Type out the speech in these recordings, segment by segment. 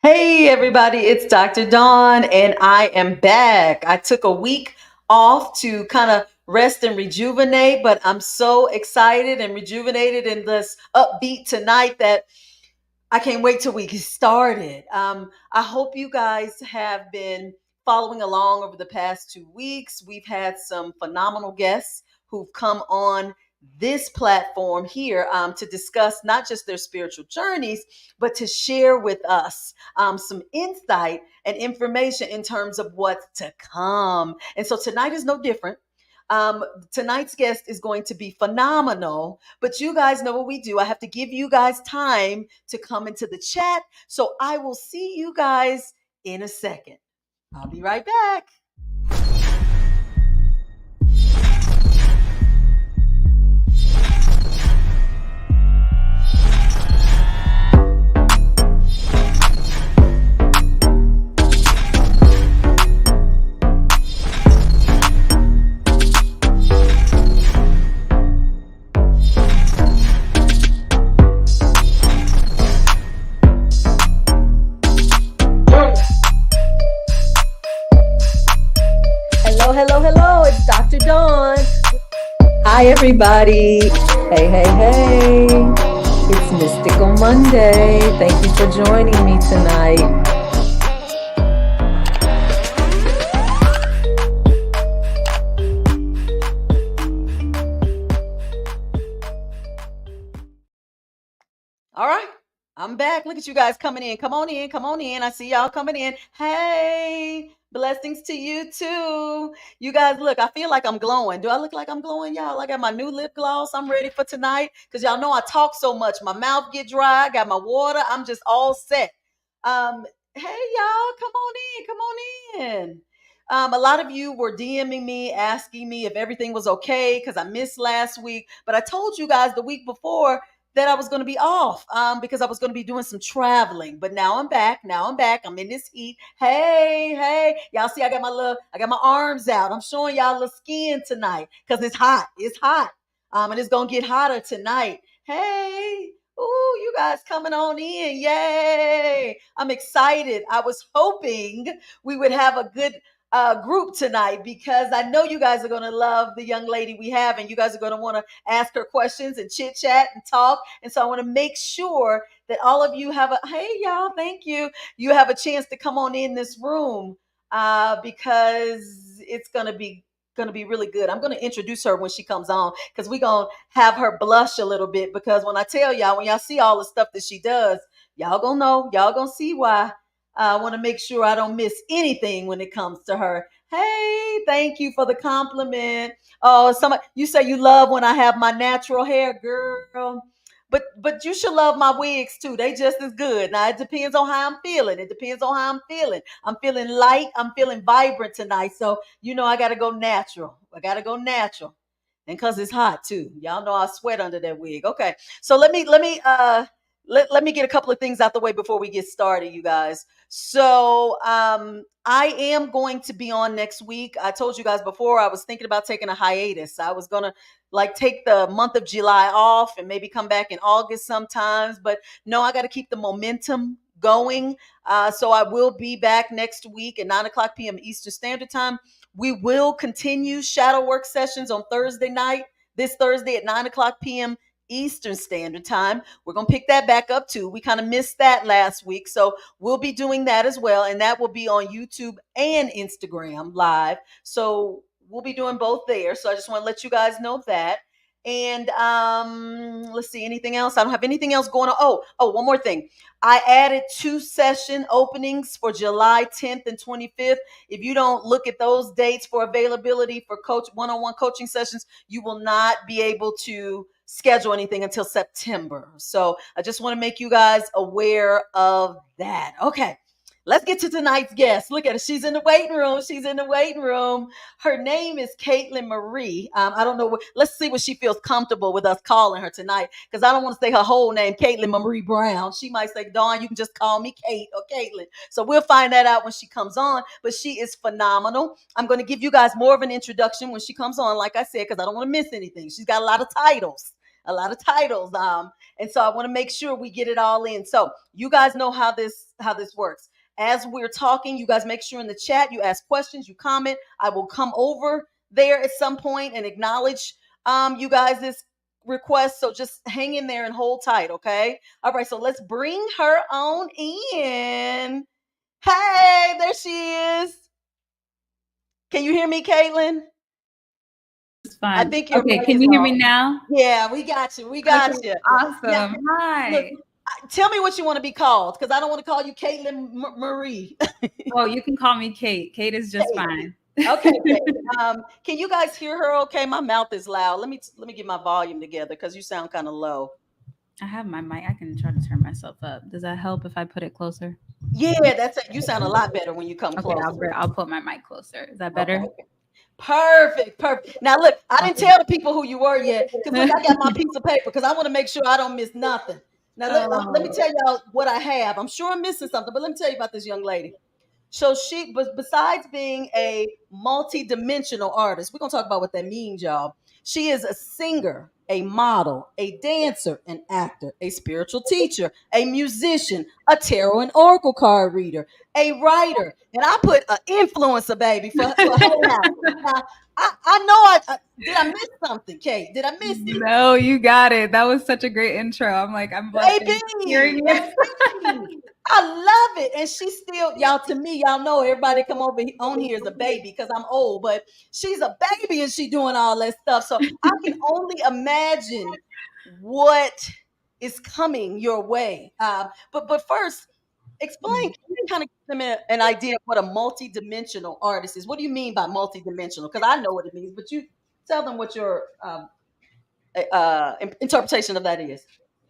Hey everybody, it's Dr. Dawn and I am back. I took a week off to kind of rest and rejuvenate, but I'm so excited and rejuvenated in this upbeat tonight that I can't wait till we get started. I hope you guys have been following along over the past 2 weeks. We've had some phenomenal guests who've come on this platform here to discuss not just their spiritual journeys, but to share with us some insight and information in terms of what's to come. And so tonight is no different. Tonight's guest is going to be phenomenal, but you guys know what we do. I have to give you guys time to come into the chat. So I will see you guys in a second. I'll be right back. Hello, hello, hello. It's Dr. Dawn. Hi, everybody. Hey, hey, hey. It's Mystical Monday. Thank you for joining me tonight. All right. I'm back. Look at you guys coming in. Come on in. Come on in. I see y'all coming in. Hey, blessings to you too. You guys, look, I feel like I'm glowing. Do I look like I'm glowing, y'all? I got my new lip gloss. I'm ready for tonight because y'all know I talk so much. My mouth get dry. I got my water. I'm just all set. Hey, y'all, come on in. Come on in. A lot of you were DMing me, asking me if everything was okay because I missed last week. But I told you guys the week before that I was going to be off because I was going to be doing some traveling. But now I'm back. Now I'm back. I'm in this heat. Hey, hey, y'all see, I got my arms out. I'm showing y'all the skin tonight because it's hot. It's hot. And it's going to get hotter tonight. Hey, ooh, you guys coming on in. Yay. I'm excited. I was hoping we would have a good group tonight because I know you guys are going to love the young lady we have, and you guys are going to want to ask her questions and chit chat and talk. And so I want to make sure that all of you have hey, y'all, thank you. You have a chance to come on in this room because it's going to be really good. I'm going to introduce her when she comes on because we're going to have her blush a little bit because when I tell y'all, when y'all see all the stuff that she does, y'all going to know, y'all going to see why. I want to make sure I don't miss anything when it comes to her. Hey, thank you for the compliment. Oh, you say you love when I have my natural hair, girl. But you should love my wigs too. They just as good. Now it depends on how I'm feeling. It depends on how I'm feeling. I'm feeling light. I'm feeling vibrant tonight. So I gotta go natural. I gotta go natural. And cause it's hot too. Y'all know I sweat under that wig. Okay. So let me get a couple of things out the way before we get started, you guys. So I am going to be on next week. I told you guys before I was thinking about taking a hiatus. I was gonna like take the month of July off and maybe come back in August sometimes. But no, I got to keep the momentum going. So I will be back next week at 9 o'clock p.m. Eastern Standard Time. We will continue shadow work sessions on Thursday night, this Thursday at 9 o'clock p.m. Eastern Standard Time. We're going to pick that back up too. We kind of missed that last week. So we'll be doing that as well. And that will be on YouTube and Instagram live. So we'll be doing both there. So I just want to let you guys know that. And let's see, anything else? I don't have anything else going on. One more thing. I added 2 session openings for July 10th and 25th. If you don't look at those dates for availability for coach one-on-one coaching sessions, you will not be able to schedule anything until September. So I just want to make you guys aware of that. Okay. Let's get to tonight's guest. Look at her. She's in the waiting room. She's in the waiting room. Her name is Catelynn Marie. I don't know. Let's see what she feels comfortable with us calling her tonight because I don't want to say her whole name, Catelynn Marie Brown. She might say, Dawn, you can just call me Kate or Catelynn. So we'll find that out when she comes on. But she is phenomenal. I'm going to give you guys more of an introduction when she comes on, like I said, because I don't want to miss anything. She's got a lot of titles. a lot of titles. And so I want to make sure we get it all in. So you guys know how this works. As we're talking, you guys make sure in the chat you ask questions, you comment. I will come over there at some point and acknowledge you guys this request. So just hang in there and hold tight, okay? All right, so let's bring her on in. Hey, there she is. Can you hear me, Catelynn? It's fine. I think your Okay, mic can is you hear off. me now? Yeah, we got you. We got Okay, you. Now, awesome. look, Hi. tell me what you want to be called, because I don't want to call you Catelynn Marie. Oh, you can call me Kate. Kate is just Kate. fine. Okay, Kate. Can you guys hear her? Okay, my mouth is loud. Let me get my volume together because you sound kind of low. I have my mic. I can try to turn myself up. Does that help if I put it closer? Yeah, that's it. You sound a lot better when you come Okay, closer. I'll put my mic closer. Is that Okay. better? Perfect. Now look, I didn't Awesome. tell the people who you were yet, because look, I got my piece of paper because I want to make sure I don't miss nothing. Now let me Oh. tell y'all what I have. I'm sure I'm missing something, but let me tell you about this young lady. So besides being a multi-dimensional artist, we're gonna talk about what that means, y'all. She is a singer, a model, a dancer, an actor, a spiritual teacher, a musician, a tarot and oracle card reader, a writer, and I put an influencer, baby, for her now. Now, I know did I miss something, Kate? Did I miss it? No, you got it. That was such a great intro. I'm blushing hearing Baby, it. baby. I love it. And she's still, y'all, to me, y'all know everybody come over on here is a baby because I'm old, but she's a baby and she doing all that stuff. So I can only imagine what is coming your way. But first, explain, kind of give them an idea of what a multidimensional artist is. What do you mean by multidimensional? Because I know what it means, but you tell them what your interpretation of that is.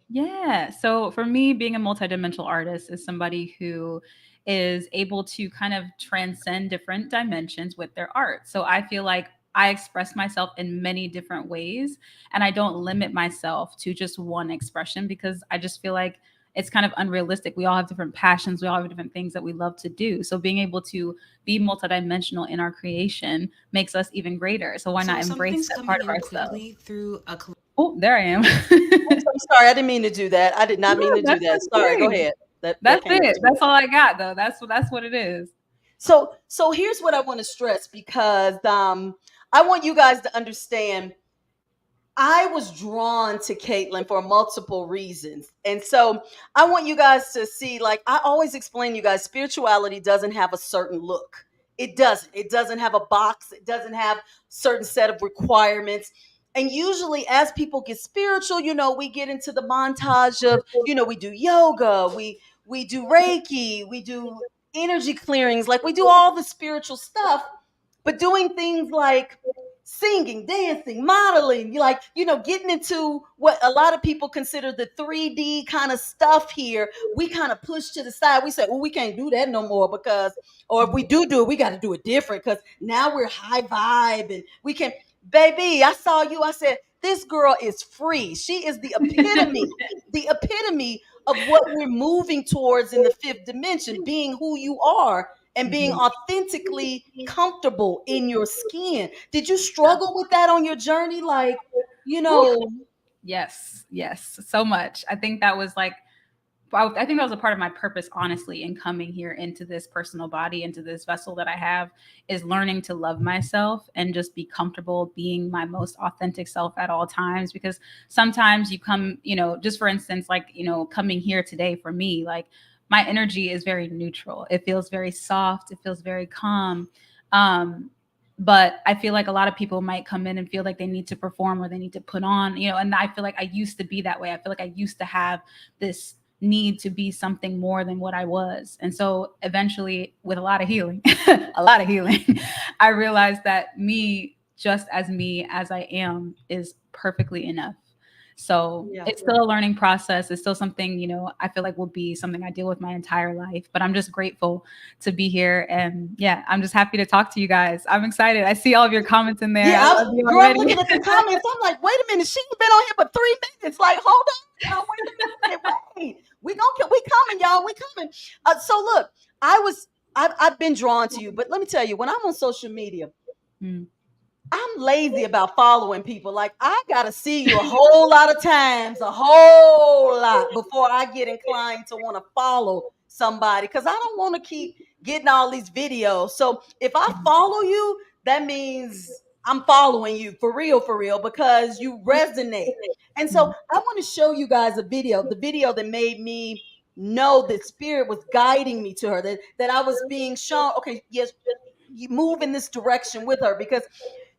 Yeah. So for me, being a multidimensional artist is somebody who is able to kind of transcend different dimensions with their art. So I feel like I express myself in many different ways and I don't limit myself to just one expression because I just feel like it's kind of unrealistic. We all have different passions, we all have different things that we love to do. So being able to be multidimensional in our creation makes us even greater. So why not embrace that part of ourselves? Oh, there I am. I'm so sorry. I didn't mean to do that. I did not No, mean to do that's that. Sorry. Go okay. ahead. That That's came it. naturally. That's all I got though. That's what it is. So here's what I want to stress, because I want you guys to understand I was drawn to Catelynn for multiple reasons. And so I want you guys to see, like I always explain to you guys, spirituality doesn't have a certain look. It doesn't. It doesn't have a box. It doesn't have certain set of requirements. And usually as people get spiritual, we get into the montage of, we do yoga, we do Reiki, we do energy clearings, like we do all the spiritual stuff, but doing things like singing, dancing, modeling, getting into what a lot of people consider the 3D kind of stuff here, we kind of push to the side. We say, well, we can't do that no more because, or if we do it, we got to do it different because now we're high vibe and we can, baby, I saw you. I said, this girl is free. She is the epitome of what we're moving towards in the fifth dimension, being who you are and being Mhm. authentically comfortable in your skin. Did you struggle with that on your journey? Like, you Whew. know, Yes, so much. I think that was a part of my purpose, honestly, in coming here into this personal body, into this vessel that I have, is learning to love myself and just be comfortable being my most authentic self at all times. Because sometimes you come, just for instance, like, coming here today for me, like my energy is very neutral. It feels very soft. It feels very calm. But I feel like a lot of people might come in and feel like they need to perform or they need to put on, and I feel like I used to be that way. I feel like I used to have this need to be something more than what I was. And so eventually, with a lot of healing, I realized that me as I am is perfectly enough. So yeah. it's still a learning process. It's still something, I feel like will be something I deal with my entire life. But I'm just grateful to be here. And yeah, I'm just happy to talk to you guys. I'm excited. I see all of your comments in there. Yeah, I love you girl, I'm already. looking at the comments. I'm like, wait a minute, she ain't been on here but 3 minutes. Like, hold on, y'all, wait a minute, wait. We coming, y'all, we coming. So look, I've been drawn to you, but let me tell you, when I'm on social media, Mm. I'm lazy about following people. Like, I got to see you a whole lot of times, a whole lot before I get inclined to want to follow somebody, because I don't want to keep getting all these videos. So if I follow you, that means I'm following you for real, because you resonate. And so I want to show you guys a video, the video that made me know that spirit was guiding me to her, that I was being shown, okay, yes, you move in this direction with her, because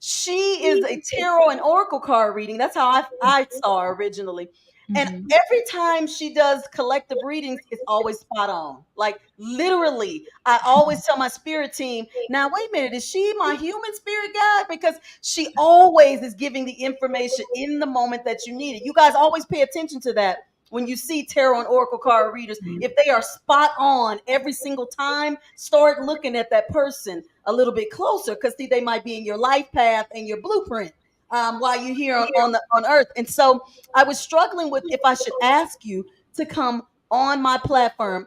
she is a tarot and oracle card reading. That's how I saw her originally. And Mhm. every time she does collective readings, it's always spot on. Like, literally, I always tell my spirit team, now, wait a minute, is she my human spirit guide? Because she always is giving the information in the moment that you need it. You guys always pay attention to that when you see tarot and oracle card readers. If they are spot on every single time, start looking at that person a little bit closer, because see, they might be in your life path and your blueprint while you're here on earth. And so I was struggling with if I should ask you to come on my platform,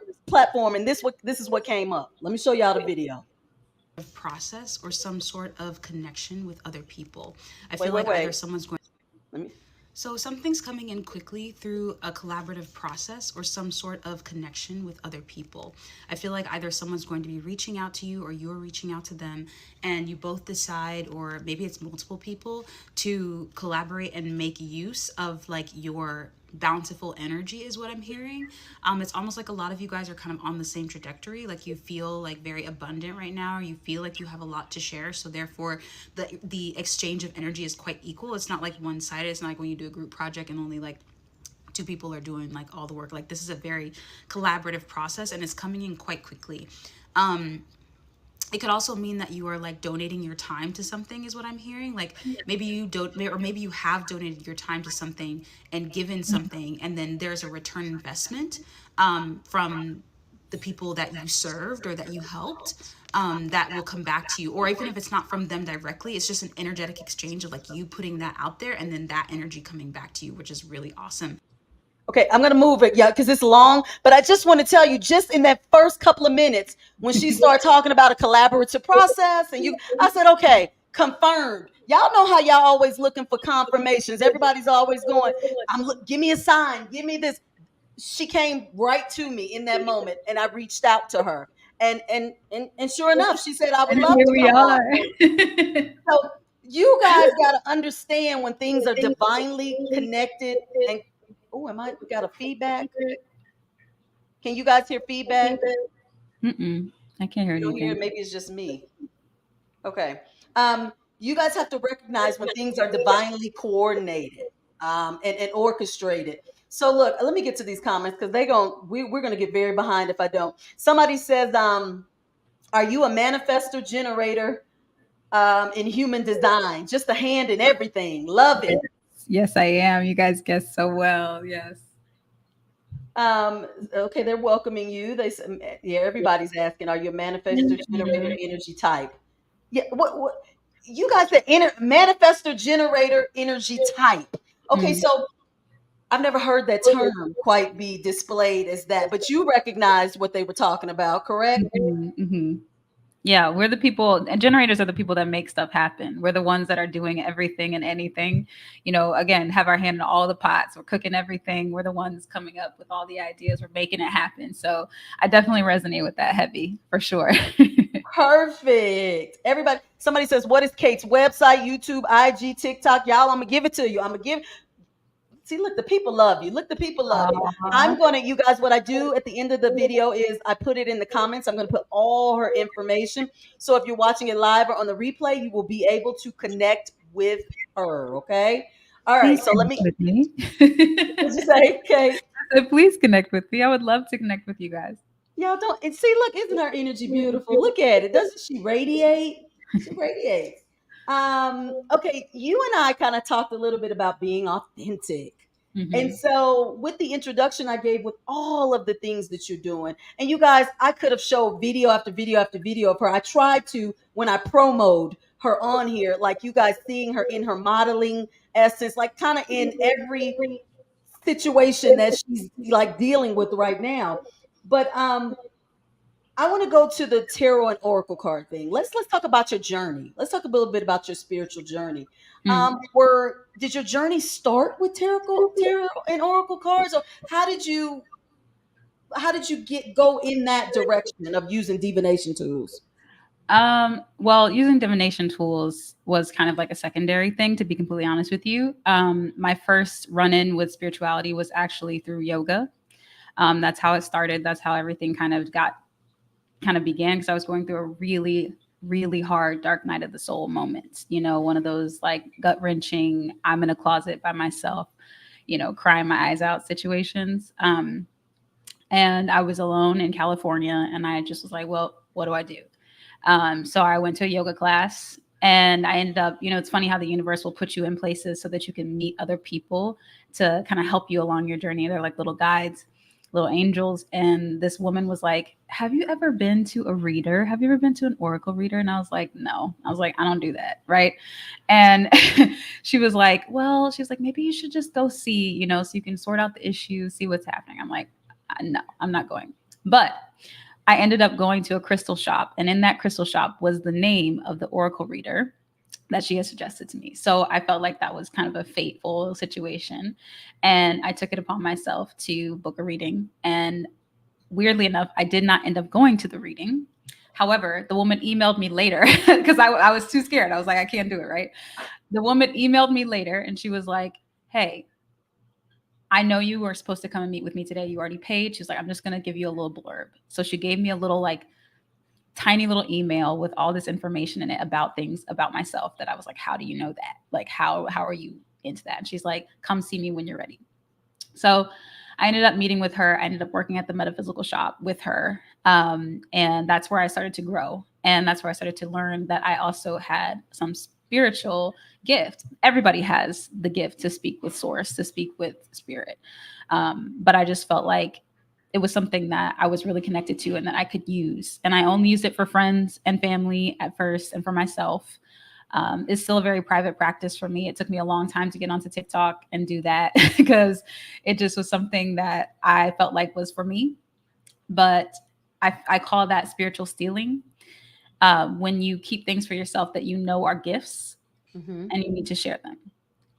and this is what came up. Let me show y'all the video. Process or some sort of connection with other people. I Wait, feel wait, like either wait. someone's going Let me. So something's coming in quickly through a collaborative process or some sort of connection with other people. I feel like either someone's going to be reaching out to you or you're reaching out to them, and you both decide, or maybe it's multiple people, to collaborate and make use of like your bountiful energy is what I'm hearing. It's almost like a lot of you guys are kind of on the same trajectory. Like you feel like very abundant right now, or you feel like you have a lot to share. So therefore, the exchange of energy is quite equal. It's not like one sided. It's not like when you do a group project and only like two people are doing like all the work. Like this is a very collaborative process, and it's coming in quite quickly. It could also mean that you are like donating your time to something is what I'm hearing. Like maybe you don't, or maybe you have donated your time to something and given something, and then there's a return investment from the people that you served or that you helped, that will come back to you. Or even if it's not from them directly, it's just an energetic exchange of like you putting that out there and then that energy coming back to you, which is really awesome. Okay, I'm gonna move it, yeah, because it's long. But I just want to tell you, just in that first couple of minutes, when she started talking about a collaborative process, and I said, okay, confirmed. Y'all know how y'all always looking for confirmations. Everybody's always going, give me a sign, give me this. She came right to me in that moment, and I reached out to her, and sure enough, she said I would And love here to we come on. are. So you guys got to understand when things are divinely connected. And oh, am I? We got a feedback. Can you guys hear feedback? Mm-mm. I can't hear You don't hear anything. it? Maybe it's just me. Okay. You guys have to recognize when things are divinely coordinated and orchestrated. So look, let me get to these comments, because we're gonna get very behind if I don't. Somebody says, are you a manifestor generator in human design? Just a hand in everything. Love Yes. it. Yes, I am. You guys guessed so well. Yes. Okay, they're welcoming you. Yeah, everybody's asking, are you a manifestor generator energy type? Yeah, what you guys said, manifestor generator energy type. Okay, Mm-hmm. so I've never heard that term quite be displayed as that, but you recognized what they were talking about, correct? Mm-hmm. Yeah, we're the people, and generators are the people that make stuff happen. We're the ones that are doing everything and anything. You know, again, have our hand in all the pots. We're cooking everything. We're the ones coming up with all the ideas. We're making it happen. So I definitely resonate with that heavy for sure. Perfect. Everybody, somebody says, what is Kate's website, YouTube, IG, TikTok? Y'all, I'm gonna give it to you. I'm gonna give. See, look, the people love you. Look, the people love you. Aw. I'm gonna, you guys, what I do at the end of the video is I put it in the comments. I'm gonna put all her information. So if you're watching it live or on the replay, you will be able to connect with her. Okay. All right. Please So let connect me. with me. What'd you say? Okay. So please connect with me. I would love to connect with you guys. Y'all don't, and see, look, isn't her energy beautiful? Look at it. Doesn't she radiate? She radiates. Okay, you and I kind of talked a little bit about being authentic. And Hmm. so with the introduction I gave with all of the things that you're doing, and you guys, I could have showed video after video after video of her. I tried to when I promoted her on here, like you guys seeing her in her modeling essence, like kind of in every situation that she's like dealing with right now. But I want to go to the tarot and oracle card thing. Let's talk about your journey. Let's talk a little bit about your spiritual journey. Mm. Were did your journey start with tarot and oracle cards, or how did you get go in that direction of using divination tools? Well, using divination tools was kind of like a secondary thing, to be completely honest with you. My first run in with spirituality was actually through yoga. That's how it started. That's how everything kind of began, because I was going through a really, really hard dark night of the soul moment. One of those like gut wrenching, I'm in a closet by myself, crying my eyes out situations. And I was alone in California, and I just was like, well, what do I do? So I went to a yoga class, and I ended up, it's funny how the universe will put you in places so that you can meet other people to kind of help you along your journey. They're like little guides, little angels. And this woman was like, have you ever been to a reader? Have you ever been to an oracle reader? And I was like, no. I was like, I don't do that. Right. And she was like, well, she was like, maybe you should just go see, so you can sort out the issues, see what's happening. I'm like, no, I'm not going. But I ended up going to a crystal shop, and in that crystal shop was the name of the oracle reader that she had suggested to me. So I felt like that was kind of a fateful situation. And I took it upon myself to book a reading. And weirdly enough, I did not end up going to the reading. However, the woman emailed me later because I was too scared. I was like, I can't do it, right? The woman emailed me later, and she was like, hey, I know you were supposed to come and meet with me today. You already paid. She's like, I'm just going to give you a little blurb. So she gave me a little like tiny little email with all this information in it about things about myself that I was like, how do you know that? Like, how are you into that? And she's like, come see me when you're ready. So I ended up meeting with her. I ended up working at the metaphysical shop with her. And that's where I started to grow. And that's where I started to learn that I also had some spiritual gift. Everybody has the gift to speak with source, to speak with spirit. But I just felt like it was something that I was really connected to and that I could use. And I only used it for friends and family at first and for myself. It's still a very private practice for me. It took me a long time to get onto TikTok and do that because it just was something that I felt like was for me. But I call that spiritual stealing. When you keep things for yourself that are gifts, and you need to share them.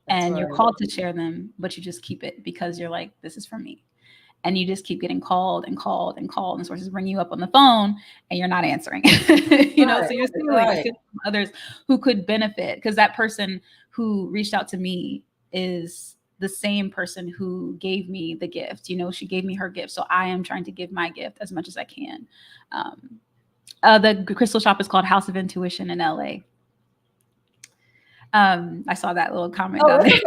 And you're called to share them, but you just keep it because you're like, this is for me. And you just keep getting called and called and called, and sources bring you up on the phone and you're not answering. So you're stealing from others who could benefit, because that person who reached out to me is the same person who gave me the gift. She gave me her gift. So I am trying to give my gift as much as I can. The crystal shop is called House of Intuition in LA. I saw that little comment down there.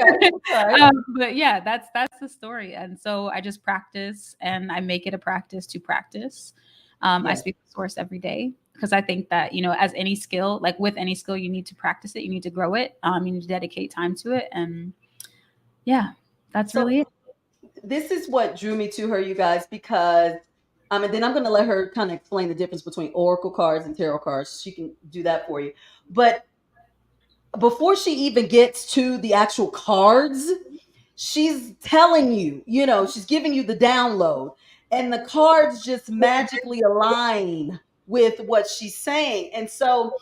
Okay. But yeah, that's the story. And so I just practice, and I make it a practice to practice. I speak with source every day, because I think that, as any skill, like with any skill, you need to practice it. You need to grow it. You need to dedicate time to it. And yeah, that's really it. This is what drew me to her, you guys, because and then I'm going to let her kind of explain the difference between oracle cards and tarot cards. She can do that for you. But before she even gets to the actual cards, she's telling you, she's giving you the download, and the cards just magically align with what she's saying. And so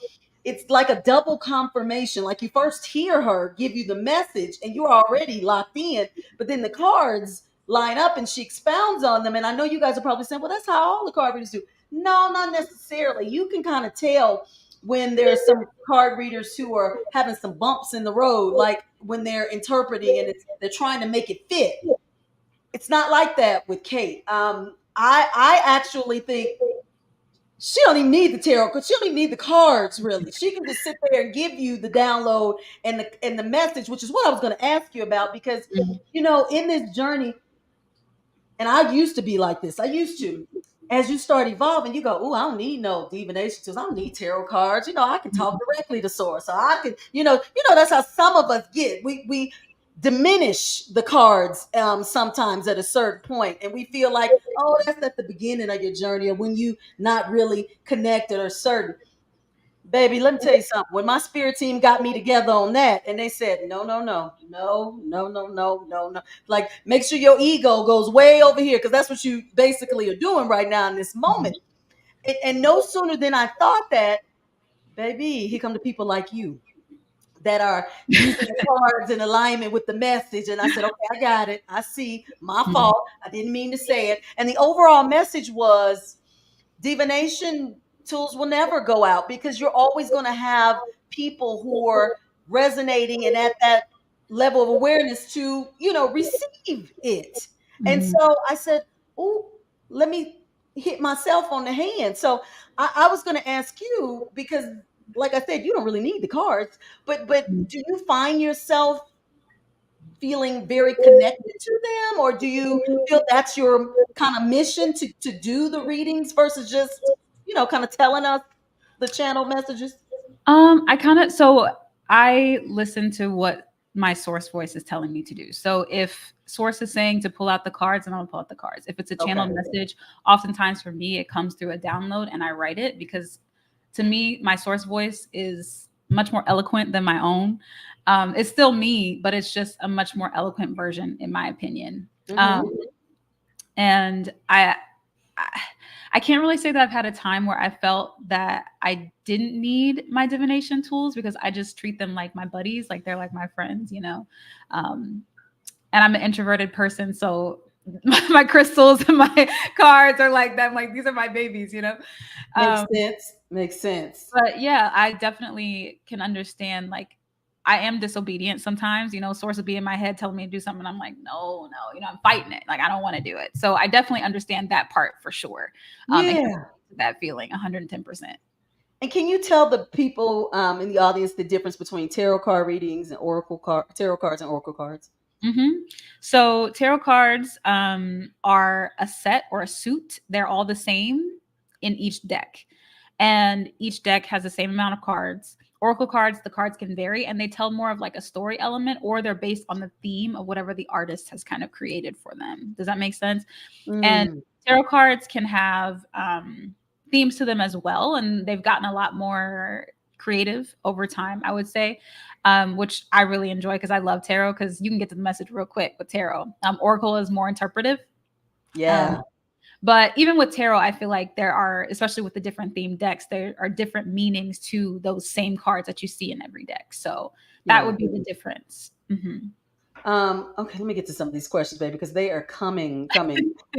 it's like a double confirmation. Like, you first hear her give you the message and you're already locked in, but then the cards line up and she expounds on them. And I know you guys are probably saying, well, that's how all the card readers do. No, not necessarily. You can kind of tell when there's some card readers who are having some bumps in the road, like when they're interpreting and they're trying to make it fit. It's not like that with Kate. I actually think she don't even need the tarot, because she don't even need the cards, really. She can just sit there and give you the download and the message, which is what I was going to ask you about, because in this journey, and I used to be like this. I used to. As you start evolving, you go, oh, I don't need no divination tools. I don't need tarot cards. I can talk directly to source. So I can, that's how some of us get. We diminish the cards sometimes at a certain point, and we feel like, oh, that's at the beginning of your journey, or when you not really connected or certain. Baby, let me tell you something. When my spirit team got me together on that, and they said, no, no, no, no, no, no, no, no, no. Like, make sure your ego goes way over here, because that's what you basically are doing right now in this moment. And no sooner than I thought that, baby, here come the people like you that are using the cards in alignment with the message. And I said, okay, I got it. I see. My Mhm. fault. I didn't mean to say it. And the overall message was divination tools will never go out because you're always going to have people who are resonating and at that level of awareness to, receive it. And Mhm. so I said, oh, let me hit myself on the hand. So I was going to ask you because, like I said, you don't really need the cards, but do you find yourself feeling very connected to them, or do you feel that's your kind of mission to do the readings versus just kind of telling us the channel messages? I kind of so I listen to what my source voice is telling me to do. So if source is saying to pull out the cards, then I'll pull out the cards. If it's a channel Okay. message, oftentimes for me it comes through a download and I write it because to me my source voice is much more eloquent than my own. It's still me, but it's just a much more eloquent version, in my opinion. Mm-hmm. Um, and I I can't really say that I've had a time where I felt that I didn't need my divination tools because I just treat them like my buddies, like they're like my friends, you know. Um, and I'm an introverted person, so my crystals and my cards are like them. Like these are my babies, you know. Makes Um, sense. Makes sense. but yeah, I definitely can understand. Like I am disobedient sometimes. You know, source will be in my head telling me to do something. I'm like, no, no. You know, I'm fighting it. Like I don't want to do it. So I definitely understand that part for sure. And can Yeah. relate to that feeling 110%. And can you tell the people in the audience the difference between tarot card readings and tarot cards and oracle cards? hmm So tarot cards are a set or a suit. They're all the same in each deck, and each deck has the same amount of cards. Oracle cards, the cards can vary, and they tell more of like a story element, or they're based on the theme of whatever the artist has kind of created for them. Does that make sense? And Mm, tarot cards can have themes to them as well, and they've gotten a lot more creative over time, I would say, which I really enjoy because I love tarot because you can get to the message real quick with tarot. Oracle is more interpretive. Um, yeah. but even with tarot, I feel like there are, especially with the different themed decks, there are different meanings to those same cards that you see in every deck. So that Yeah. would be the difference. Okay, let me get to some of these questions, baby, because they are coming.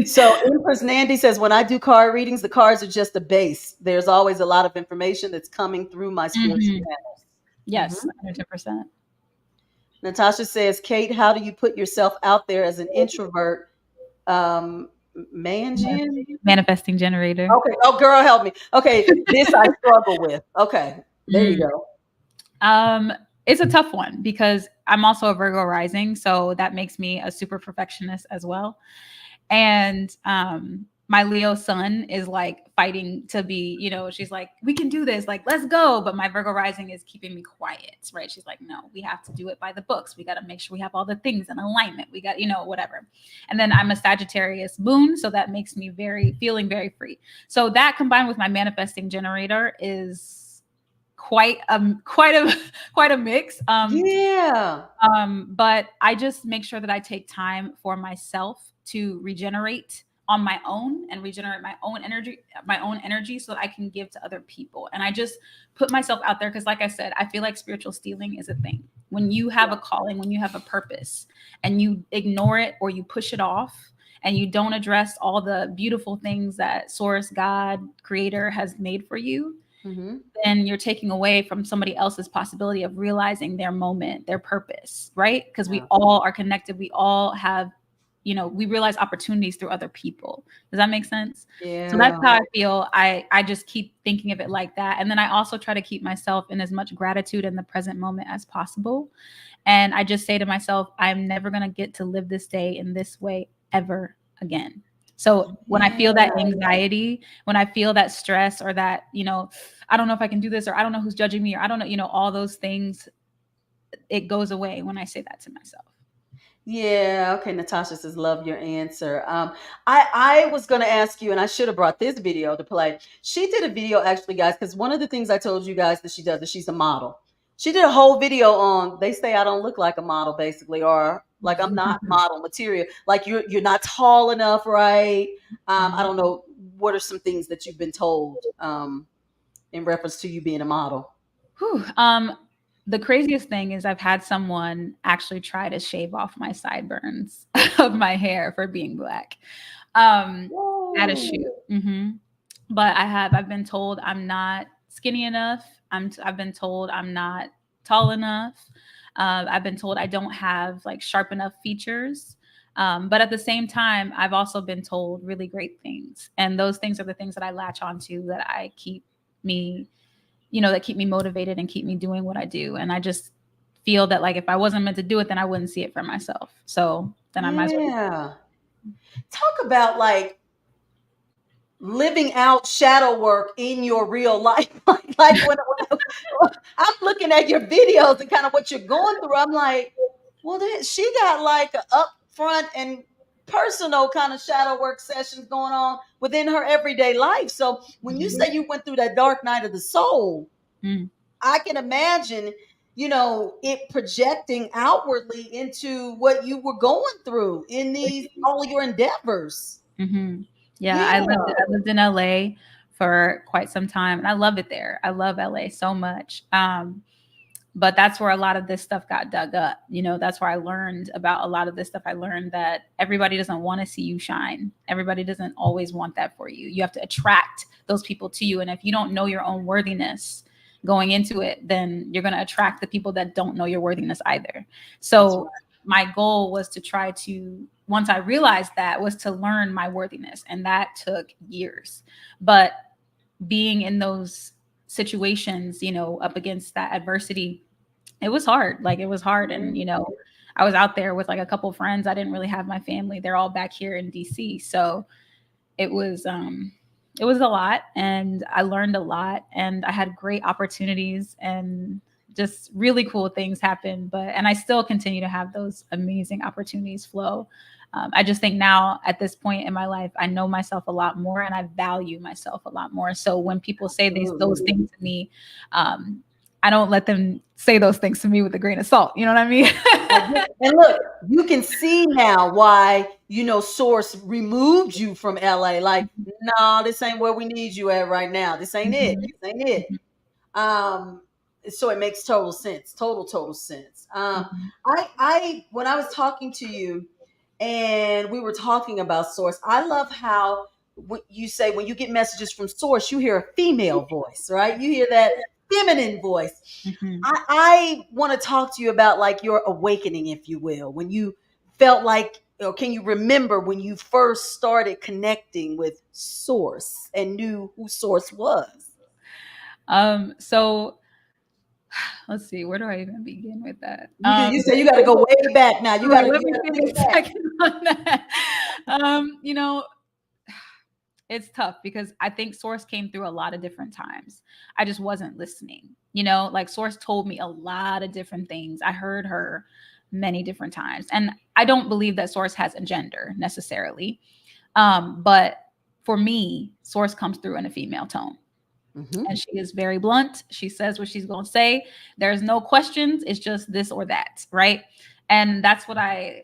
So Empress Nandy says, when I do card readings, the cards are just a base. There's always a lot of information that's coming through my spiritual Mhm. channels. Yes, Mhm. 100%. Natasha says, Kate, how do you put yourself out there as an introvert? Manjian? Manifesting generator. Okay. Oh, girl, help me. Okay, this I struggle with. Okay, there you Mm. go. Um, it's a tough one because I'm also a Virgo rising, so that makes me a super perfectionist as well. And my Leo sun is like fighting to be, she's like, we can do this, like, let's go. But my Virgo rising is keeping me quiet, right? She's like, no, we have to do it by the books. We got to make sure we have all the things in alignment. We got, whatever. And then I'm a Sagittarius moon, so that makes me feeling very free. So that combined with my manifesting generator is quite a mix. Yeah. But I just make sure that I take time for myself to regenerate on my own and regenerate my own energy so that I can give to other people. And I just put myself out there because like I said, I feel like spiritual stealing is a thing. When you have a calling, when you have a purpose and you ignore it or you push it off and you don't address all the beautiful things that source, God, creator has made for you, Mm-hmm. then you're taking away from somebody else's possibility of realizing their moment, their purpose, right? Because we Yeah. all are connected. We all have, we realize opportunities through other people. Does that make sense? So that's Yeah. how I feel. I just keep thinking of it like that. And then I also try to keep myself in as much gratitude in the present moment as possible. And I just say to myself, I'm never going to get to live this day in this way ever again. So when I feel that Yeah. anxiety, when I feel that stress or that, I don't know if I can do this or I don't know who's judging me or I don't know, all those things, it goes away when I say that to myself. Yeah. Okay. Natasha says, love your answer. I was going to ask you, and I should have brought this video to play. She did a video actually, guys, because one of the things I told you guys that she does is she's a model. She did a whole video on, they say I don't look like a model, basically, or like I'm not model material. Like you're not tall enough, right? I don't know what are some things that you've been told in reference to you being a model? Whew. The craziest thing is I've had someone actually try to shave off my sideburns of my hair for being Black at a shoot. But I've been told I'm not skinny enough. I've been told I'm not tall enough. I've been told I don't have like sharp enough features. But at the same time, I've also been told really great things. And those things are the things that I latch onto, that I keep me, that keep me motivated and keep me doing what I do. And I just feel that like if I wasn't meant to do it, then I wouldn't see it for myself. So then I might as well. Yeah. Talk about like living out shadow work in your real life. like when I'm looking at your videos and kind of what you're going through, I'm like, well, she got like an upfront and personal kind of shadow work sessions going on within her everyday life. So when you say you went through that dark night of the soul, I can imagine, it projecting outwardly into what you were going through in all your endeavors. Yeah, I lived in LA for quite some time, and I love it there. I love LA so much. But that's where a lot of this stuff got dug up. That's where I learned about a lot of this stuff. I learned that everybody doesn't want to see you shine. Everybody doesn't always want that for you. You have to attract those people to you. And if you don't know your own worthiness going into it, then you're going to attract the people that don't know your worthiness either. So my goal was to try to, once I realized that, was to learn my worthiness. And that took years. But being in those situations, up against that adversity, it was hard. Like it was hard. And, I was out there with like a couple of friends. I didn't really have my family. They're all back here in DC. So it was a lot, and I learned a lot, and I had great opportunities and just really cool things happen. And I still continue to have those amazing opportunities flow. I just think now at this point in my life, I know myself a lot more, and I value myself a lot more. So when people say those things to me, I don't let them say those things to me with a grain of salt. You know what I mean? And look, you can see now why, Source removed you from LA. Like, no, this ain't where we need you at right now. This ain't it. This ain't it. So it makes total sense. Total sense. I when I was talking to you and we were talking about Source, I love how you say when you get messages from Source, you hear a female voice, right? You hear that feminine voice. I want to talk to you about like your awakening, if you will, when you felt like, or can you remember when you first started connecting with Source and knew who Source was? So let's see, where do I even begin with that? You say you got to go way back now. You got to let me think a second on that. It's tough because I think Source came through a lot of different times. I just wasn't listening. Like Source told me a lot of different things. I heard her many different times. And I don't believe that Source has a gender necessarily. But for me, Source comes through in a female tone. And she is very blunt. She says what she's going to say. There's no questions. It's just this or that. Right. And that's what I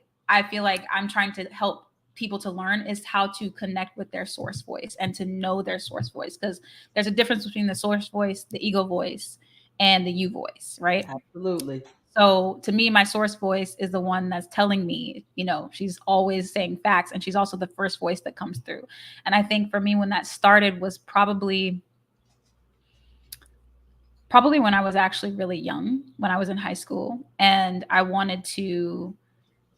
feel like I'm trying to help people to learn, is how to connect with their source voice and to know their source voice. Because there's a difference between the source voice, the ego voice, and the you voice. Right. Absolutely. So to me, my source voice is the one that's telling me, she's always saying facts. And she's also the first voice that comes through. And I think for me, when that started was probably when I was actually really young, when I was in high school, and I wanted to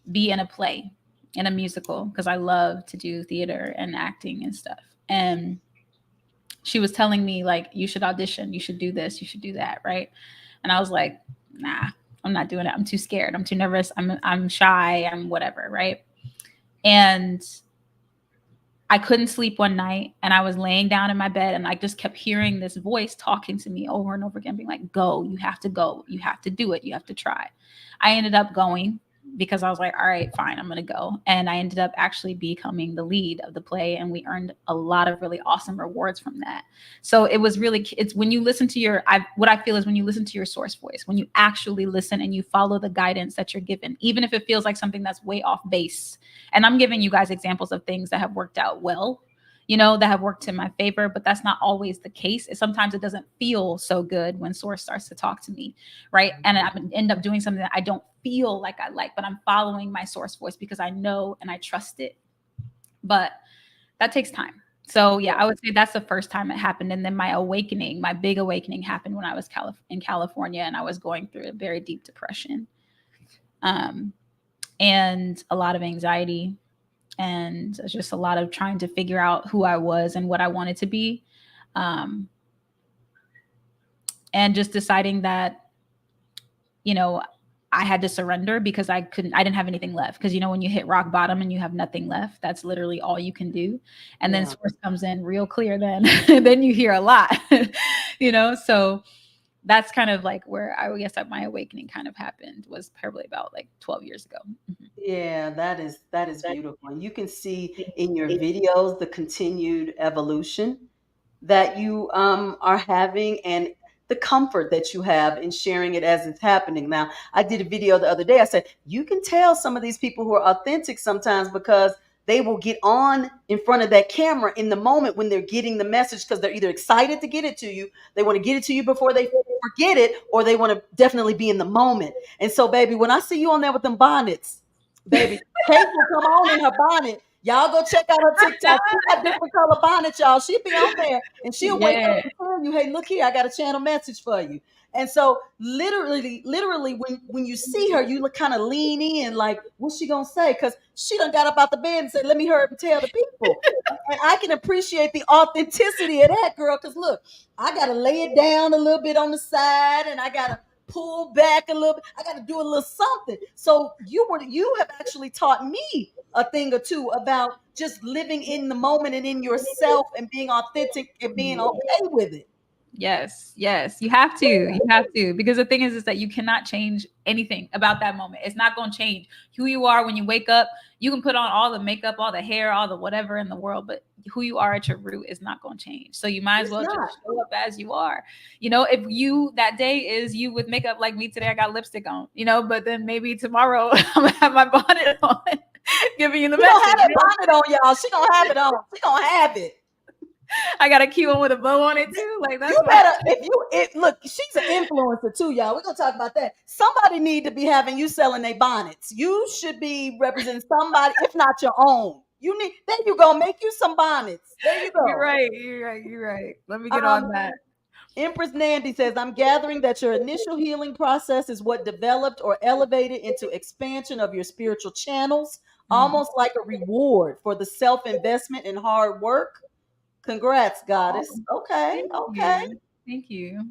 be in a play, in a musical, because I love to do theater and acting and stuff. And she was telling me like, you should audition, you should do this, you should do that. Right. And I was like, nah, I'm not doing it. I'm too scared. I'm too nervous. I'm shy. I'm whatever. Right. And I couldn't sleep one night, and I was laying down in my bed, and I just kept hearing this voice talking to me over and over again, being like, go, you have to go. You have to do it. You have to try. I ended up going because I was like, all right, fine, I'm going to go. And I ended up actually becoming the lead of the play, and we earned a lot of really awesome rewards from that. So it was really, it's when you listen to what I feel is when you listen to your source voice, when you actually listen and you follow the guidance that you're given, even if it feels like something that's way off base. And I'm giving you guys examples of things that have worked out well, that have worked in my favor, but that's not always the case. Sometimes it doesn't feel so good when source starts to talk to me, right? And I end up doing something that I don't feel like I like, but I'm following my source voice because I know and I trust it. But that takes time. So yeah, I would say that's the first time it happened. And then my big awakening happened when I was in California and I was going through a very deep depression, and a lot of anxiety, and just a lot of trying to figure out who I was and what I wanted to be. And just deciding that, I had to surrender because I didn't have anything left. Because, when you hit rock bottom and you have nothing left, that's literally all you can do. And then source comes in real clear then, then you hear a lot, so that's kind of like where I guess that my awakening kind of happened, was probably about like 12 years ago. Yeah, that is beautiful. And you can see in your videos the continued evolution that you are having, and the comfort that you have in sharing it as it's happening. Now, I did a video the other day. I said, you can tell some of these people who are authentic sometimes because they will get on in front of that camera in the moment when they're getting the message, because they're either excited to get it to you, they want to get it to you before they forget it, or they want to definitely be in the moment. And so, baby, when I see you on there with them bonnets, baby, Kate will come on in her bonnet. Y'all go check out her TikTok. She got different color bonnets, y'all. She'll be on there and she'll wake up Yeah. and tell you, hey, look here, I got a channel message for you. And so literally, when you see her, you look kind of lean in, like, what's she gonna say? Because she done got up out the bed and said, let me hurry up and tell the people. And I can appreciate the authenticity of that, girl. Because look, I gotta lay it down a little bit on the side, and I gotta pull back a little bit. I gotta do a little something. So you have actually taught me a thing or two about just living in the moment and in yourself and being authentic and being okay with it. Yes, you have to. You have to, because the thing is that you cannot change anything about that moment. It's not going to change who you are when you wake up. You can put on all the makeup, all the hair, all the whatever in the world, but who you are at your root is not going to change. So you might as well just show up as you are. If you that day is you with makeup, like me today, I got lipstick on. But then maybe tomorrow I'm gonna have my bonnet on, giving you the message. She gonna have that bonnet on, y'all. She gonna have it on. She gonna have it. I got a cute one with a bow on it too. Like that's you better look. She's an influencer too, y'all. We're gonna talk about that. Somebody need to be having you selling their bonnets. You should be representing somebody, if not your own. You need. There you go. Make you some bonnets. There you go. You're right. Let me get on that. Empress Nandy says, I'm gathering that your initial healing process is what developed or elevated into expansion of your spiritual channels, almost like a reward for the self-investment and hard work. Congrats, goddess. Okay. Thank you.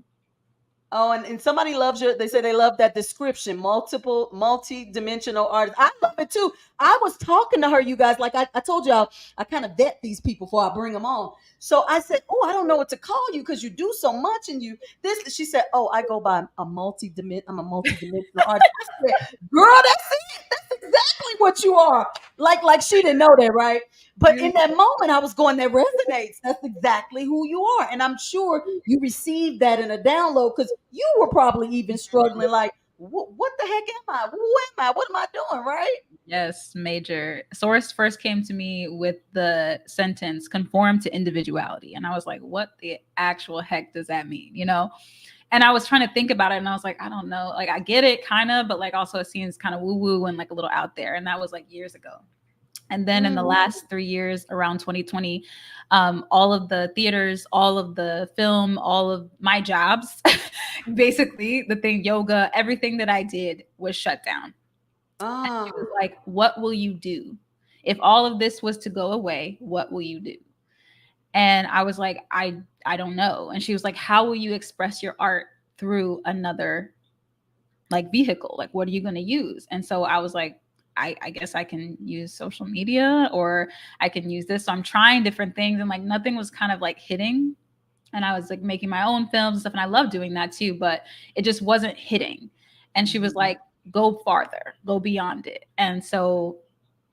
Oh, and somebody loves they say they love that description, multi-dimensional artist. I love it too. I was talking to her, you guys, like I told y'all, I kind of vet these people before I bring them on. So I said, oh, I don't know what to call you because you do so much, and she said, oh, I go by I'm a multi-dimensional artist. I said, girl, that's it. That's exactly what you are. Like she didn't know that, right? But in that moment, I was going, that resonates. That's exactly who you are. And I'm sure you received that in a download, because you were probably even struggling like, what the heck am I? Who am I? What am I doing, right? Yes, major. Source first came to me with the sentence, conform to individuality. And I was like, what the actual heck does that mean? And I was trying to think about it, and I was like, I don't know. Like, I get it kind of, but like also it seems kind of woo-woo and like a little out there. And that was like years ago. And then in the last 3 years, around 2020, all of the theaters, all of the film, all of my jobs, basically the thing, yoga, everything that I did was shut down. And she was like, what will you do? If all of this was to go away, what will you do? And I was like, I don't know. And she was like, how will you express your art through another like vehicle? Like, what are you going to use? And so I was like, I guess I can use social media, or I can use this. So I'm trying different things, and like nothing was kind of like hitting. And I was like making my own films and stuff, and I love doing that too, but it just wasn't hitting. And she was like, go farther, go beyond it. And so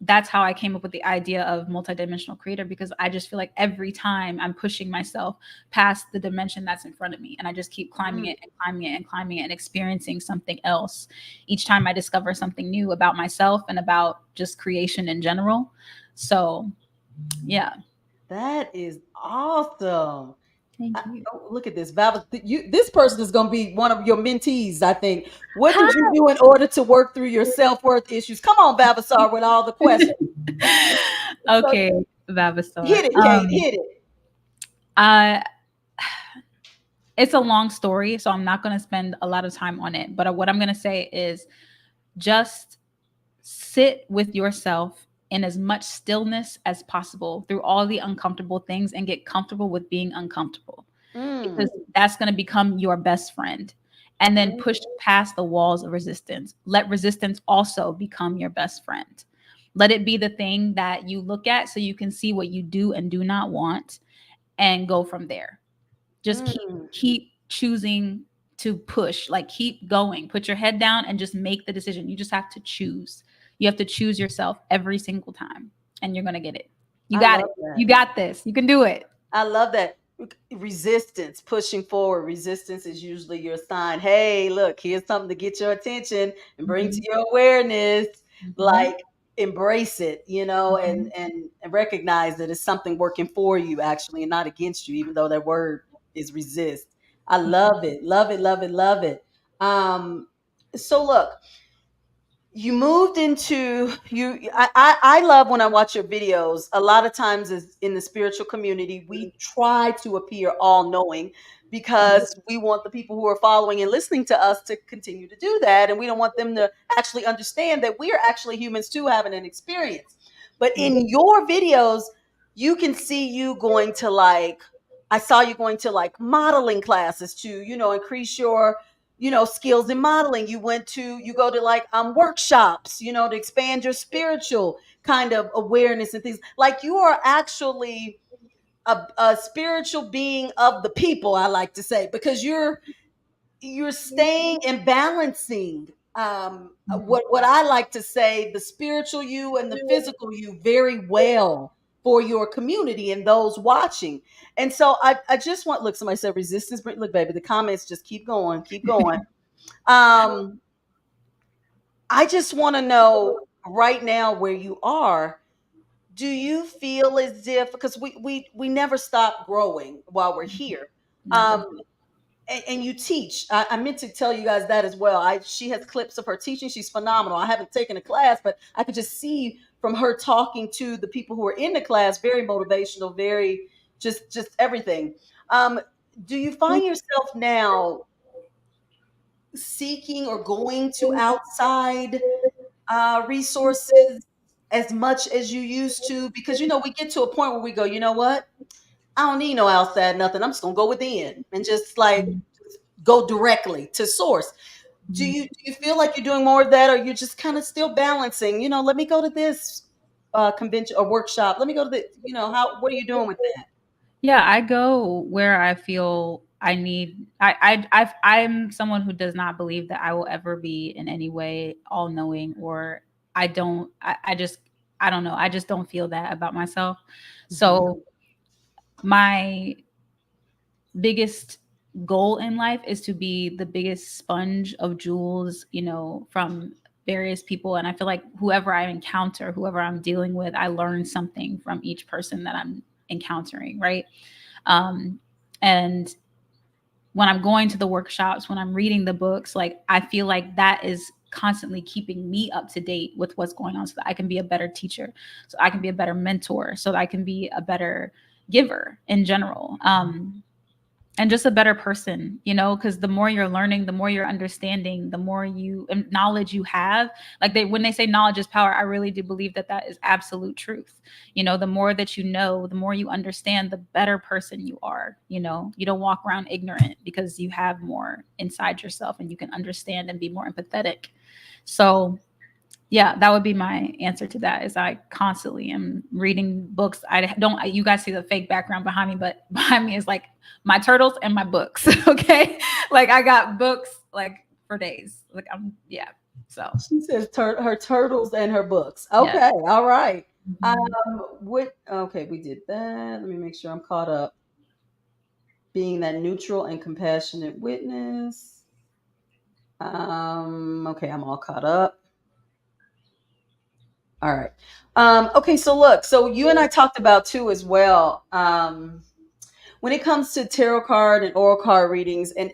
that's how I came up with the idea of multidimensional creator, because I just feel like every time I'm pushing myself past the dimension that's in front of me, and I just keep climbing it and climbing it and climbing it and experiencing something else. Each time I discover something new about myself and about just creation in general. So yeah. That is awesome. Thank you. Oh, look at this, Val. This person is going to be one of your mentees, I think. What did you Hi. do in order to work through your self worth issues? Come on, Babasar, with all the questions. So Okay, Vavasar. hit it, Kate. Hit it. Uh, it's a long story, so I'm not going to spend a lot of time on it. But what I'm going to say is just sit with yourself in as much stillness as possible through all the uncomfortable things and get comfortable with being uncomfortable, Mm, because that's going to become your best friend. And then mm, push past the walls of resistance. Let resistance also become your best friend. Let it be the thing that you look at so you can see what you do and do not want, and go from there. Just mm. keep choosing to push, like keep going, put your head down and just make the decision. You just have to choose. You have to choose yourself every single time, and you're going to get it. You I got it. love that. You got this. You can do it. I love that. Resistance, pushing forward. Resistance is usually your sign. Hey, look, here's something to get your attention and bring to Mhm. your awareness. Mhm. Like embrace it, and Mhm. and recognize that it's something working for you actually and not against you, even though that word is resist. I love it, love it, love it, love it. Um, so look, you moved into I love when I watch your videos. A lot of times is in the spiritual community we try to appear all knowing because we want the people who are following and listening to us to continue to do that, and we don't want them to actually understand that we are actually humans too having an experience. But in your videos you can see you going to, like, I saw you going to like modeling classes to increase your skills in modeling. You go to like workshops, to expand your spiritual kind of awareness and things. Like, you are actually a spiritual being of the people, I like to say, because you're staying and balancing what I like to say, the spiritual you and the physical you, very well for your community and those watching. And so I just want, look, somebody said resistance, but look, baby, the comments just keep going, keep going. um I just want to know right now where you are. Do you feel as if, because we never stop growing while we're here? Never. um and you teach. I meant to tell you guys that as well. She has clips of her teaching. She's phenomenal. I haven't taken a class, but I could just see from her talking to the people who are in the class, very motivational, very just everything. um do you find yourself now seeking or going to outside resources as much as you used to? Because we get to a point where we go, you know what? I don't need no outside nothing. I'm just gonna go within and just like go directly to source. Do you feel like you're doing more of that, or you're just kind of still balancing? Let me go to this convention or workshop. Let me go to the. How? What are you doing with that? Yeah, I go where I feel I need. I'm someone who does not believe that I will ever be in any way all knowing, or I don't. I just I don't know. I just don't feel that about myself. Mhm. So my biggest goal in life is to be the biggest sponge of jewels, from various people. And I feel like whoever I encounter, whoever I'm dealing with, I learn something from each person that I'm encountering, right? Um, and when I'm going to the workshops, when I'm reading the books, like I feel like that is constantly keeping me up to date with what's going on so that I can be a better teacher, so I can be a better mentor, so that I can be a better giver in general. And just a better person, because the more you're learning, the more you're understanding, the more knowledge you have. Like when they say knowledge is power, I really do believe that that is absolute truth. The more that you know, the more you understand, the better person you are. You don't walk around ignorant because you have more inside yourself and you can understand and be more empathetic. So yeah, that would be my answer to that. Is I constantly am reading books. I don't, you guys see the fake background behind me, but behind me is like my turtles and my books. Okay. Like I got books like for days. Like yeah. So She says her turtles and her books. yeah. Okay, all right. Mhm. What? Okay, we did that. Let me make sure I'm caught up. Being that neutral and compassionate witness. Okay, I'm all caught up. All right. Okay, so look, so you and I talked about too as well. When it comes to tarot card and oral card readings, and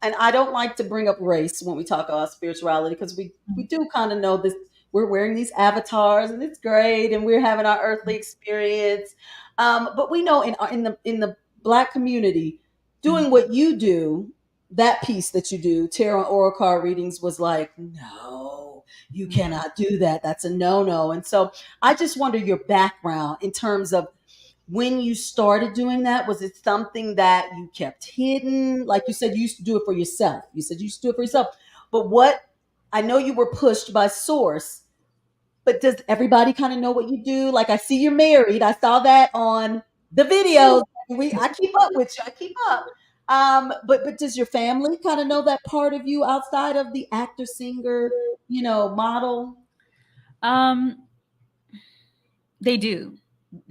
I don't like to bring up race when we talk about spirituality, because we do kind of know this. We're wearing these avatars and it's great, and we're having our earthly experience. But we know in the Black community, doing what you do, that piece that you do, tarot and oral card readings, was like, no, you cannot do that. That's a no no. And so I just wonder your background in terms of when you started doing that. Was it something that you kept hidden? Like you said, you used to do it for yourself. You said you used to do it for yourself. But what, I know you were pushed by Source, but does everybody kind of know what you do? Like, I see you're married. I saw that on the videos. I keep up with you. I keep up. But does your family kind of know that part of you outside of the actor, singer, model? Um, they do.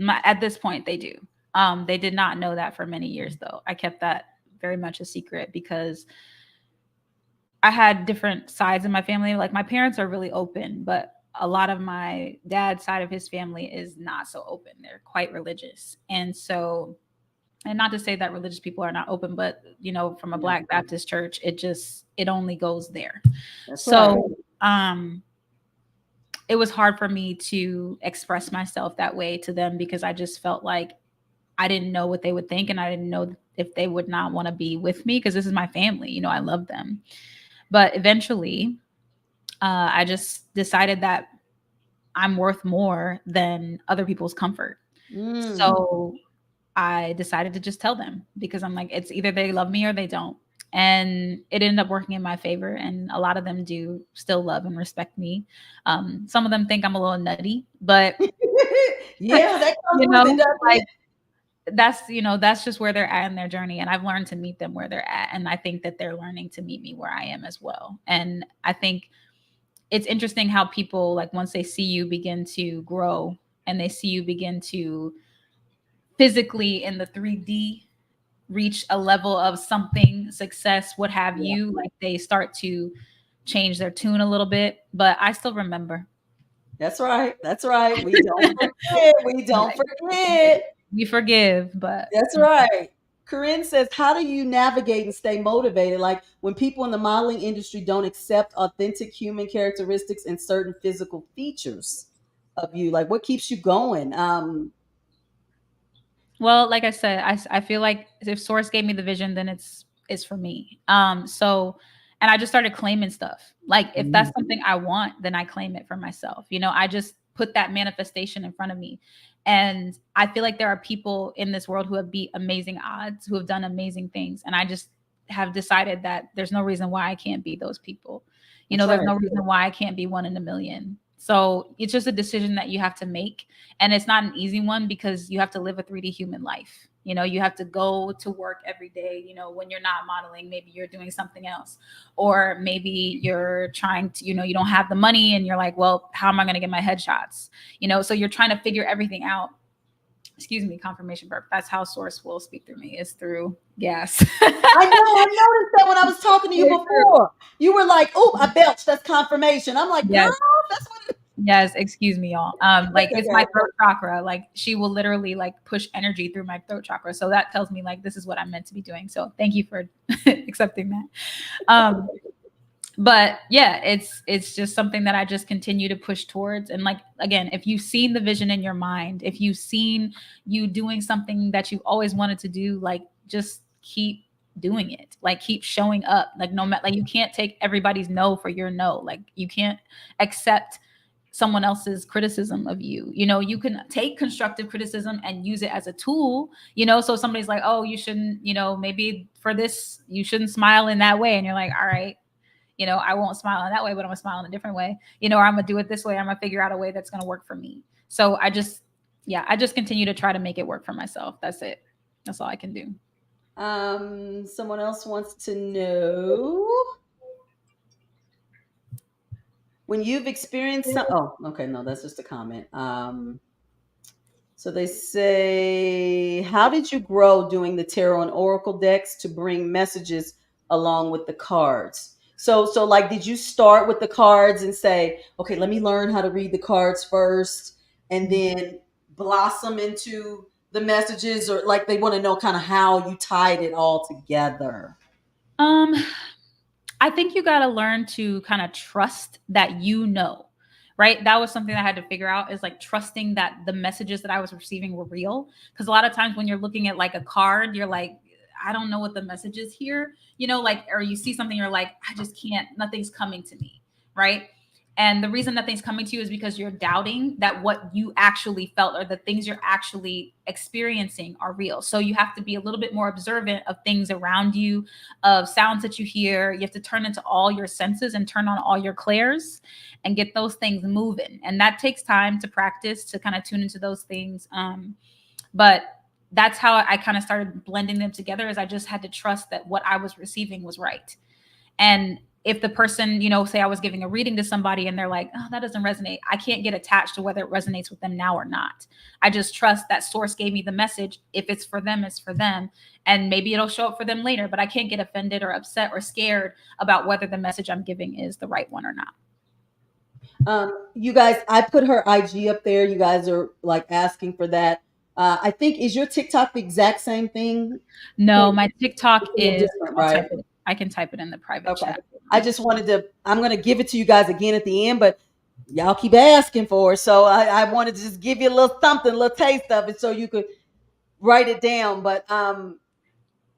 At this point, they do. They did not know that for many years, though. I kept that very much a secret because I had different sides in my family. Like, my parents are really open, but a lot of my dad's side of his family is not so open. They're quite religious. And so, and not to say that religious people are not open, but from a Yeah, Black Baptist church, it only goes there. that's right. So, it was hard for me to express myself that way to them because I just felt like I didn't know what they would think, and I didn't know if they would not want to be with me because this is my family. I love them. But eventually, I just decided that I'm worth more than other people's comfort. Mm, So I decided to just tell them because I'm like, it's either they love me or they don't. And it ended up working in my favor. And a lot of them do still love and respect me. Some of them think I'm a little nutty, but yeah, that comes you with know, it, doesn't like it? that's just where they're at in their journey. And I've learned to meet them where they're at. And I think that they're learning to meet me where I am as well. And I think it's interesting how people, like, once they see you begin to grow and they see you begin to physically in the 3D reach a level of something, success, what have Yeah, you, like, they start to change their tune a little bit. But I still remember. that's right. That's right. We don't forget. We don't Like, forget. we forgive, but That's right. Corinne says, how do you navigate and stay motivated? Like, when people in the modeling industry don't accept authentic human characteristics and certain physical features of you, like, what keeps you going? well, like I said, I feel like if Source gave me the vision, then it's for me. So, and I just started claiming stuff. Like, if that's Mm, something I want, then I claim it for myself. I just put that manifestation in front of me. And I feel like there are people in this world who have beat amazing odds, who have done amazing things. And I just have decided that there's no reason why I can't be those people. that's There's right. no reason why I can't be one in a million. So it's just a decision that you have to make. And it's not an easy one because you have to live a 3D human life. You have to go to work every day. When you're not modeling, maybe you're doing something else. Or maybe you're trying to, you don't have the money and you're like, well, how am I going to get my headshots? So you're trying to figure everything out. Excuse me, confirmation burp. That's how Source will speak through me, is through gas. I know. I noticed that when I was talking to you Very true. before. You were like, "Oh, I belched. That's confirmation." I'm like, "Girl, Yes. that's what." Yes, excuse me, y'all. Like, it's Okay. my throat chakra. Like, she will literally, like, push energy through my throat chakra. So that tells me, like, this is what I'm meant to be doing. So thank you for accepting that. Um, but yeah, it's just something that I just continue to push towards. And, like, again, if you've seen the vision in your mind, if you've seen you doing something that you've always wanted to do, like, just keep doing it. Like, keep showing up. Like, no matter, like, you can't take everybody's no for your no. Like, you can't accept someone else's criticism of you. You can take constructive criticism and use it as a tool. So somebody's like, oh, you shouldn't, maybe for this you shouldn't smile in that way, and you're like, all right, I won't smile in that way, but I'm gonna smile in a different way, or I'm gonna do it this way. I'm gonna figure out a way that's gonna work for me. So I just continue to try to make it work for myself. That's it. That's all I can do. Someone else wants to know, when you've experienced some. Oh, okay, no, that's just a comment. So they say, how did you grow doing the tarot and oracle decks to bring messages along with the cards? So like, did you start with the cards and say, okay, let me learn how to read the cards first, and then blossom into the messages, or like they want to know kind of how you tied it all together? Um, I think you got to learn to kind of trust that right? That was something I had to figure out, is like trusting that the messages that I was receiving were real. Because a lot of times when you're looking at like a card, you're like, I don't know what the message is here, like, or you see something, you're like, I just can't, nothing's coming to me, right? And the reason nothing's coming to you is because you're doubting that what you actually felt or the things you're actually experiencing are real. So you have to be a little bit more observant of things around you, of sounds that you hear. You have to turn into all your senses and turn on all your clairs and get those things moving. And that takes time to practice, to kind of tune into those things. But that's how I kind of started blending them together, is I just had to trust that what I was receiving was right. And if the person, say I was giving a reading to somebody and they're like, oh, that doesn't resonate, I can't get attached to whether it resonates with them now or not. I just trust that source gave me the message. If it's for them, it's for them. And maybe it'll show up for them later, but I can't get offended or upset or scared about whether the message I'm giving is the right one or not. You guys, I put her IG up there. You guys are like asking for that. I think, is your TikTok the exact same thing? No, Okay, my TikTok it's a little is, different, I'll right? type it. I can type it in the private Okay. chat. I just wanted to, I'm going to give it to you guys again at the end, but y'all keep asking for it. So I wanted to just give you a little something, a little taste of it so you could write it down. But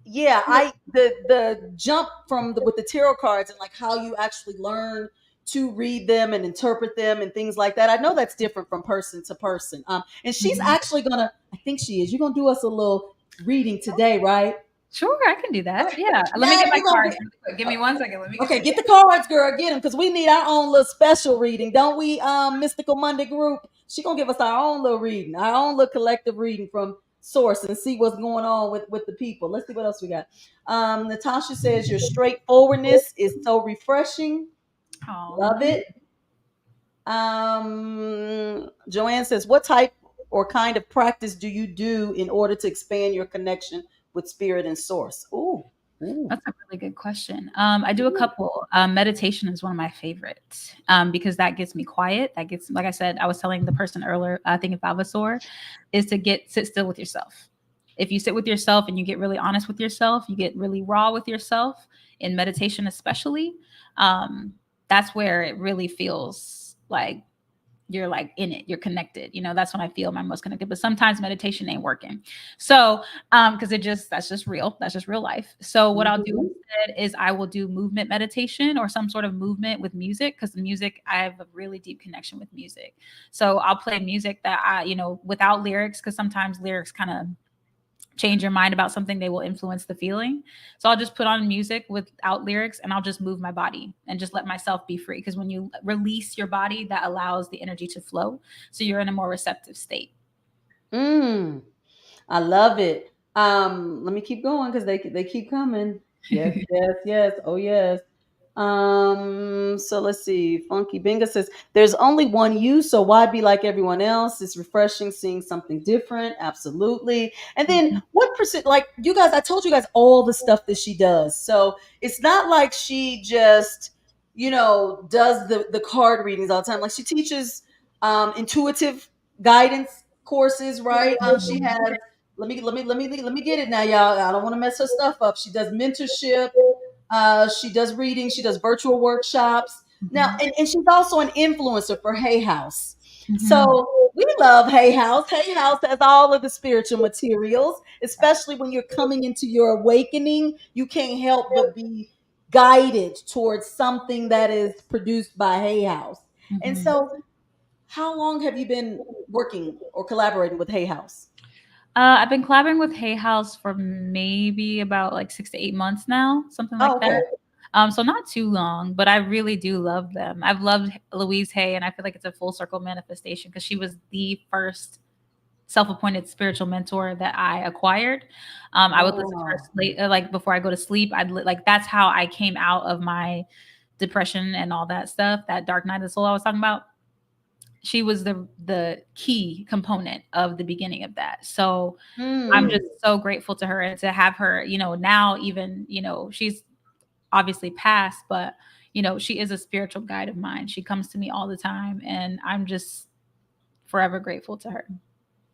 yeah, the jump from with the tarot cards and like how you actually learn to read them and interpret them and things like that. I know that's different from person to person. And she's Mhm. actually gonna, I think she is. You're gonna do us a little reading today, right? Sure, I can do that. Yeah. Let me Yeah, get my you're gonna cards be really quick. Give me 1 second. Let me get okay. the Get the cards, girl. Get them, because we need our own little special reading, don't we? Mystical Monday group. She gonna give us our own little reading, our own little collective reading from source, and see what's going on with the people. Let's see what else we got. Natasha says your straightforwardness is so refreshing. Oh, Love it. Joanne says, what type or kind of practice do you do in order to expand your connection with spirit and source? Ooh, ooh, that's a really good question. I do a ooh. couple. Meditation is one of my favorites, because that gets me quiet. That gets, like I said, I was telling the person earlier, I think if Vavasor, is to sit still with yourself. If you sit with yourself and you get really honest with yourself, you get really raw with yourself in meditation, especially. Um, that's where it really feels like you're like in it, you're connected, that's when I feel my most connected. But sometimes meditation ain't working, so because that's just real life. So what I'll do Mhm. instead is I will do movement meditation or some sort of movement with music, because the music, I have a really deep connection with music. So I'll play music that I, without lyrics, because sometimes lyrics kind of change your mind about something, they will influence the feeling. So I'll just put on music without lyrics and I'll just move my body and just let myself be free, because when you release your body, that allows the energy to flow, so you're in a more receptive state. Mm. I love it. Let me keep going because they keep coming. Yes, yes, yes. Oh yes. So let's see. Funky Bingo says there's only one you, so why be like everyone else? It's refreshing seeing something different. Absolutely. And then Mhm. what percent, like you guys, I told you guys all the stuff that she does. So it's not like she just, does the card readings all the time. Like she teaches intuitive guidance courses, right? She has, let me get it now, y'all. I don't want to mess her stuff up. She does mentorship, she does reading, she does virtual workshops. Now, Mhm. and she's also an influencer for Hay House. Mhm. So we love Hay House. Hay House has all of the spiritual materials, especially when you're coming into your awakening. You can't help but be guided towards something that is produced by Hay House. And Mhm. so, how long have you been working or collaborating with Hay House? I've been collaborating with Hay House for maybe about like 6 to 8 months now, something Oh, like that. okay. So not too long, but I really do love them. I've loved Louise Hay, and I feel like it's a full circle manifestation, because she was the first self-appointed spiritual mentor that I acquired. I would listen to her Oh. sleep, like before I go to sleep. Like that's how I came out of my depression and all that stuff. That dark night of the soul I was talking about. She was the key component of the beginning of that. So I'm Hmm. just so grateful to her, and to have her, now even, she's obviously passed, but she is a spiritual guide of mine. She comes to me all the time, and I'm just forever grateful to her.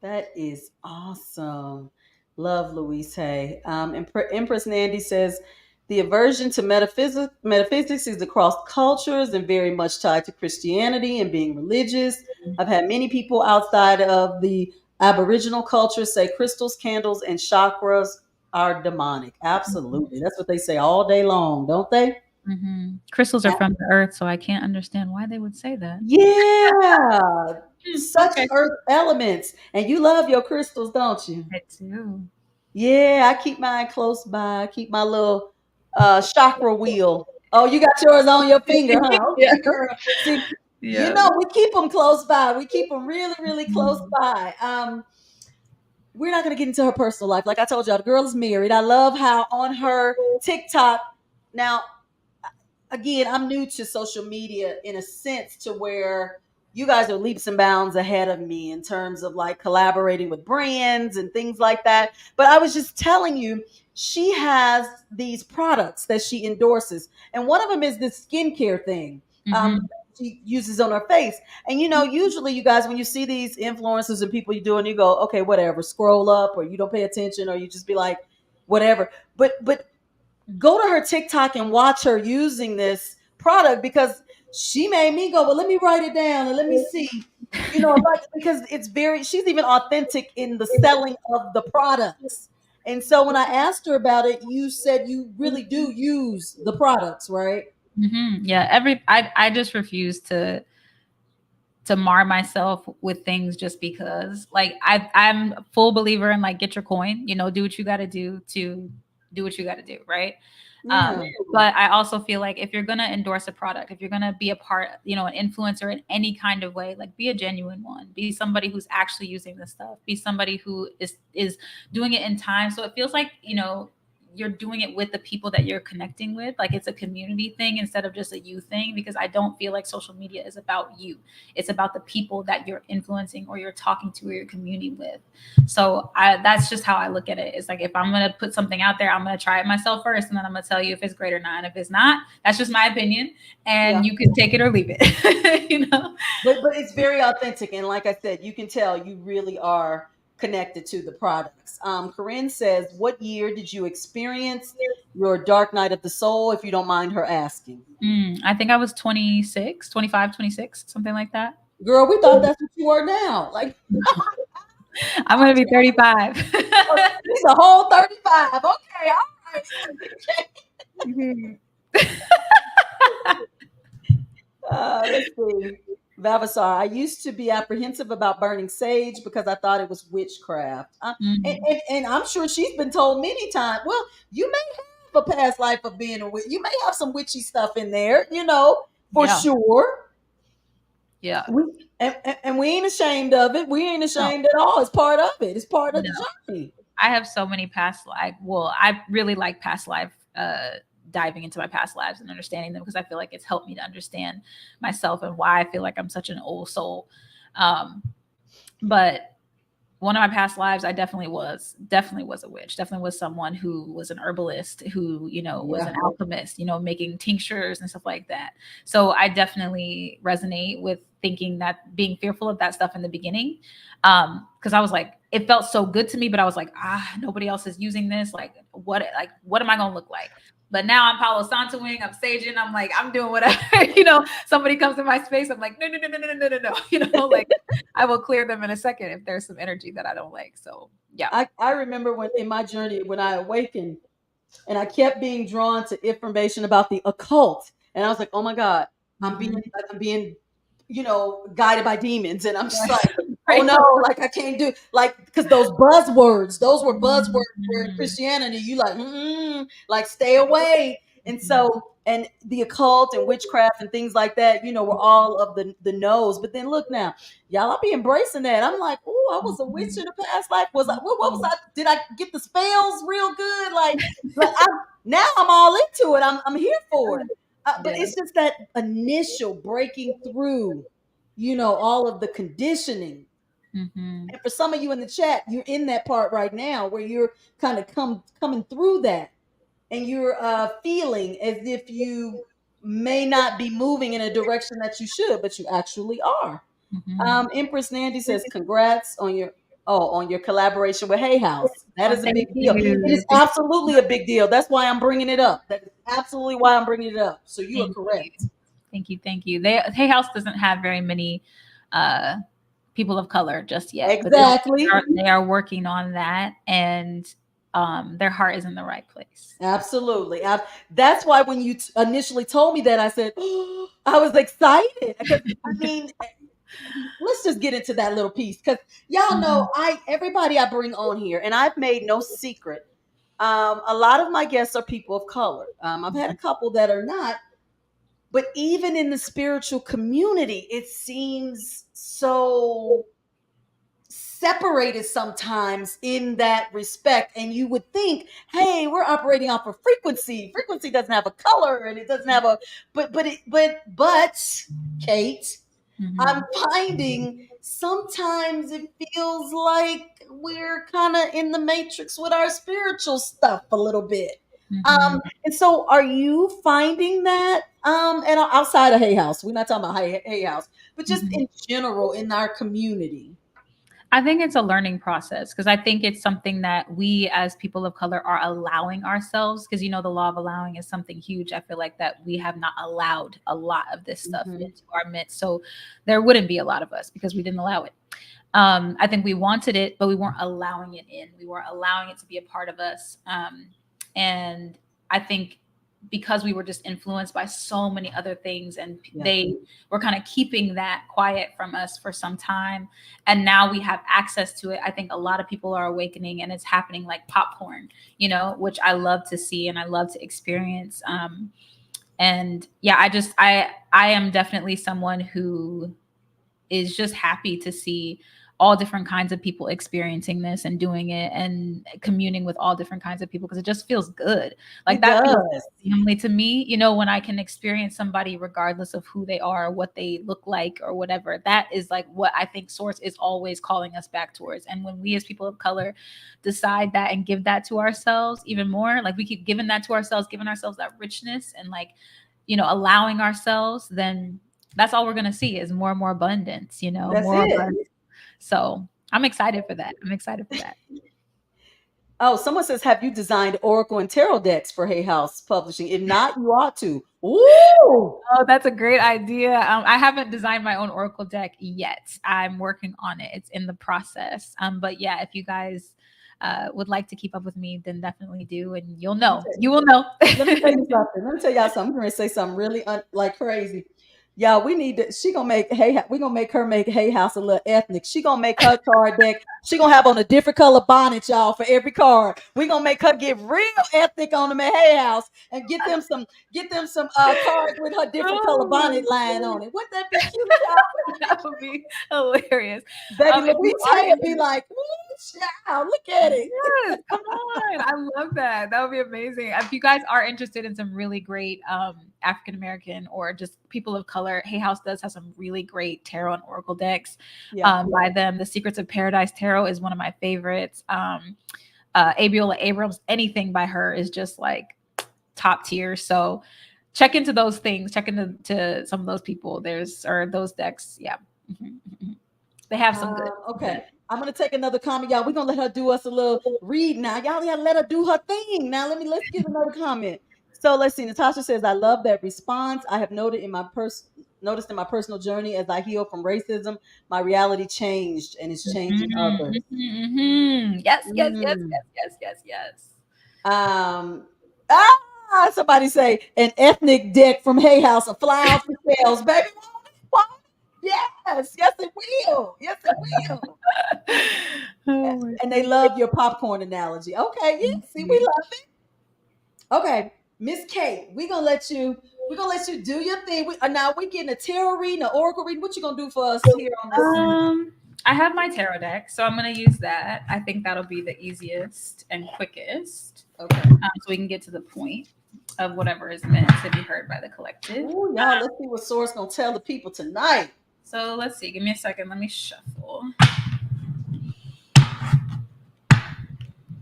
That is awesome. Love Louise Hay. Empress Nandy says the aversion to metaphysics is across cultures and very much tied to Christianity and being religious. I've had many people outside of the Aboriginal culture say crystals, candles, and chakras are demonic. Absolutely. That's what they say all day long, don't they? Crystals are from the earth, so I can't understand why they would say that. Yeah. Such Okay. earth elements. And you love your crystals, don't you? I do. Yeah, I keep mine close by. I keep my little chakra wheel. Oh, you got yours on your finger, huh? Yeah. Okay, girl. See, Yeah. we keep them close by. We keep them really, really close by. We're not going to get into her personal life. Like I told y'all, the girl is married. I love how on her TikTok now, again, I'm new to social media in a sense to where you guys are leaps and bounds ahead of me in terms of like collaborating with brands and things like that. But I was just telling you, she has these products that she endorses, and one of them is this skincare thing. Um, Mhm. she uses on her face, and usually you guys, when you see these influencers and people you do, and you go, okay, whatever, scroll up, or you don't pay attention, or you just be like, whatever. But go to her TikTok and watch her using this product because she made me go, well, let me write it down and let me see. Because she's even authentic in the selling of the products. And so when I asked her about it, you said you really do use the products, right? Yeah, I just refuse to mar myself with things just because. Like I'm a full believer in like get your coin, do what you got to do to do what you got to do, right? Yeah. But I also feel like if you're gonna endorse a product, if you're gonna be a part, an influencer in any kind of way, like be a genuine one, be somebody who's actually using this stuff, be somebody who is doing it in time. So it feels like, you're doing it with the people that you're connecting with. Like it's a community thing instead of just a you thing, because I don't feel like social media is about you. It's about the people that you're influencing or you're talking to or you're communing with. So that's just how I look at it. It's like, if I'm going to put something out there, I'm going to try it myself first. And then I'm going to tell you if it's great or not. And if it's not, that's just my opinion. Yeah. And you can take it or leave it, But it's very authentic, and like I said, you can tell you really are connected to the products. Corinne says, "What year did you experience your dark night of the soul?" If you don't mind her asking. I think I was 26, 25, 26, something like that. Girl, we thought that's what you were now. Like, I'm going to be 35. oh, she's a whole 35. Okay, all right. Mhm. Let's see. Vavasar, I used to be apprehensive about burning sage because I thought it was witchcraft. And I'm sure she's been told many times, well, you may have a past life of being a witch. You may have some witchy stuff in there, for Yeah. sure. Yeah. And we ain't ashamed of it. We ain't No, ashamed at all. It's part of it. It's part of no. the journey. I have so many past life. Well, I really like past life, diving into my past lives and understanding them, because I feel like it's helped me to understand myself and why I feel like I'm such an old soul. But one of my past lives, I definitely was a witch, definitely was someone who was an herbalist, who, was Yeah. an alchemist, making tinctures and stuff like that. So I definitely resonate with thinking that, being fearful of that stuff in the beginning. Cause I was like, it felt so good to me, but I was like, nobody else is using this. What am I going to look like? But now I'm Palo Santoing, I'm saging, I'm like, I'm doing whatever, somebody comes in my space, I'm like, no, like I will clear them in a second if there's some energy that I don't like. So yeah. I remember when in my journey when I awakened and I kept being drawn to information about the occult. And I was like, oh my God, Mhm. I'm being, guided by demons. And I'm just like, oh Right. no, like I can't do like because those were buzzwords where in Mhm. Christianity you like, like stay away. And so and the occult and witchcraft and things like that, were all of the no's. But then look now, y'all, I'll be embracing that. I'm like, oh, I was a witch in the past life. Was I? What was I? Did I get the spells real good? Like now I'm all into it. I'm here for it. But Yeah. it's just that initial breaking through, all of the conditioning. Mhm. And for some of you in the chat, you're in that part right now where you're kind of coming through that. and you're feeling as if you may not be moving in a direction that you should, but you actually are. Mhm. Empress Nandy says, "Congrats on your on your collaboration with Hay House. That Oh, is a thank big deal. It you. is absolutely a big deal. That's why I'm bringing it up. That is absolutely why I'm bringing it up. So you are Thank you. correct. Thank you. Thank you. They Hay House doesn't have very many uh people of color just yet, but Exactly. they are working on that, and their heart is in the right place. Absolutely. That's why when you initially told me that, I said, I was excited because I mean, let's just get into that little piece because y'all know Mhm. everybody I bring on here, and I've made no secret. A lot of my guests are people of color. I've had a couple that are not, but even in the spiritual community, it seems so separated sometimes in that respect. And you would think, hey, we're operating off of frequency. Frequency doesn't have a color, and it doesn't have a but Kate, I'm Mhm. finding sometimes it feels like we're kind of in the matrix with our spiritual stuff a little bit. Mhm. And so are you finding that and outside of Hay House? We're not talking about Hay House, but just Mhm. in general in our community. I think it's a learning process because I think it's something that we as people of color are allowing ourselves, because the law of allowing is something huge. I feel like that we have not allowed a lot of this stuff Mhm. into our midst. So there wouldn't be a lot of us because we didn't allow it. I think we wanted it, but we weren't allowing it in. We weren't allowing it to be a part of us. And I think because we were just influenced by so many other things, and Yeah. they were kind of keeping that quiet from us for some time, and now we have access to it. I think a lot of people are awakening, and it's happening like popcorn, which I love to see and I love to experience. And yeah, I am definitely someone who is just happy to see all different kinds of people experiencing this and doing it and communing with all different kinds of people, because it just feels good. Like It that feels does. family to me, when I can experience somebody regardless of who they are, what they look like, or whatever. That is like what I think source is always calling us back towards. And when we as people of color decide that and give that to ourselves even more, like we keep giving that to ourselves, giving ourselves that richness, and like, allowing ourselves, then that's all we're going to see is more and more abundance, That's more it. abundance. So I'm excited for that. I'm excited for that. Oh, someone says, have you designed Oracle and Tarot decks for Hay House Publishing? If not, you ought to. Ooh. Oh, that's a great idea. I haven't designed my own Oracle deck yet. I'm working on it. It's in the process. But yeah, if you guys would like to keep up with me, then definitely do, and you'll Let me know. tell You will know. let me tell you something. Let me tell y'all something. I'm going to say something really like crazy. Y'all, we need to. She gonna make we gonna make her make Hay House a little ethnic. She gonna make her card deck. She gonna have on a different color bonnet, y'all, for every card. We gonna make her get real ethnic on them at Hay House and get them some cards with her different color Oh my bonnet line God. on it. Wouldn't that be cute, y'all? That would be hilarious. Baby If you are Louise would be like, "Ooh, child, look at it." Yes, come on. I love that. That would be amazing. If you guys are interested in some really great African American or just people of color, Hay House does have some really great tarot and oracle decks Yeah. by them. The Secrets of Paradise Tarot is one of my favorites. Abiola Abrams, anything by her is just like top tier. So check into those things. Check into some of those people. Or those decks. Yeah. Mhm, mhm. They have some good. Okay. I'm gonna take another comment, y'all. We're gonna let her do us a little read now. Y'all gotta let her do her thing. Now let's get another comment. So let's see. Natasha says, I love that response. I have noticed in my personal journey as I heal from racism, my reality changed and is changing others. Mhm, mhm. Yes, yes, yes, Mm. yes, yes, yes, yes. Um somebody say an ethnic deck from Hay House, a fly off the shelves, baby. Won't it? Yes, yes, it will. Yes, it will. Oh my And they love your popcorn analogy. Okay, yeah. See, we God. love it. Okay, Miss Kate, we're gonna let you do your thing. Now we getting a tarot reading, an oracle reading. What you gonna do for us here on this? Um, I have my tarot deck, so I'm gonna use that. I think that'll be the easiest and quickest, Okay. so we can get to the point of whatever is meant to be heard by the collective. Ooh, y'all, let's see what Source gonna tell the people tonight. So let's see. Give me a second. Let me shuffle.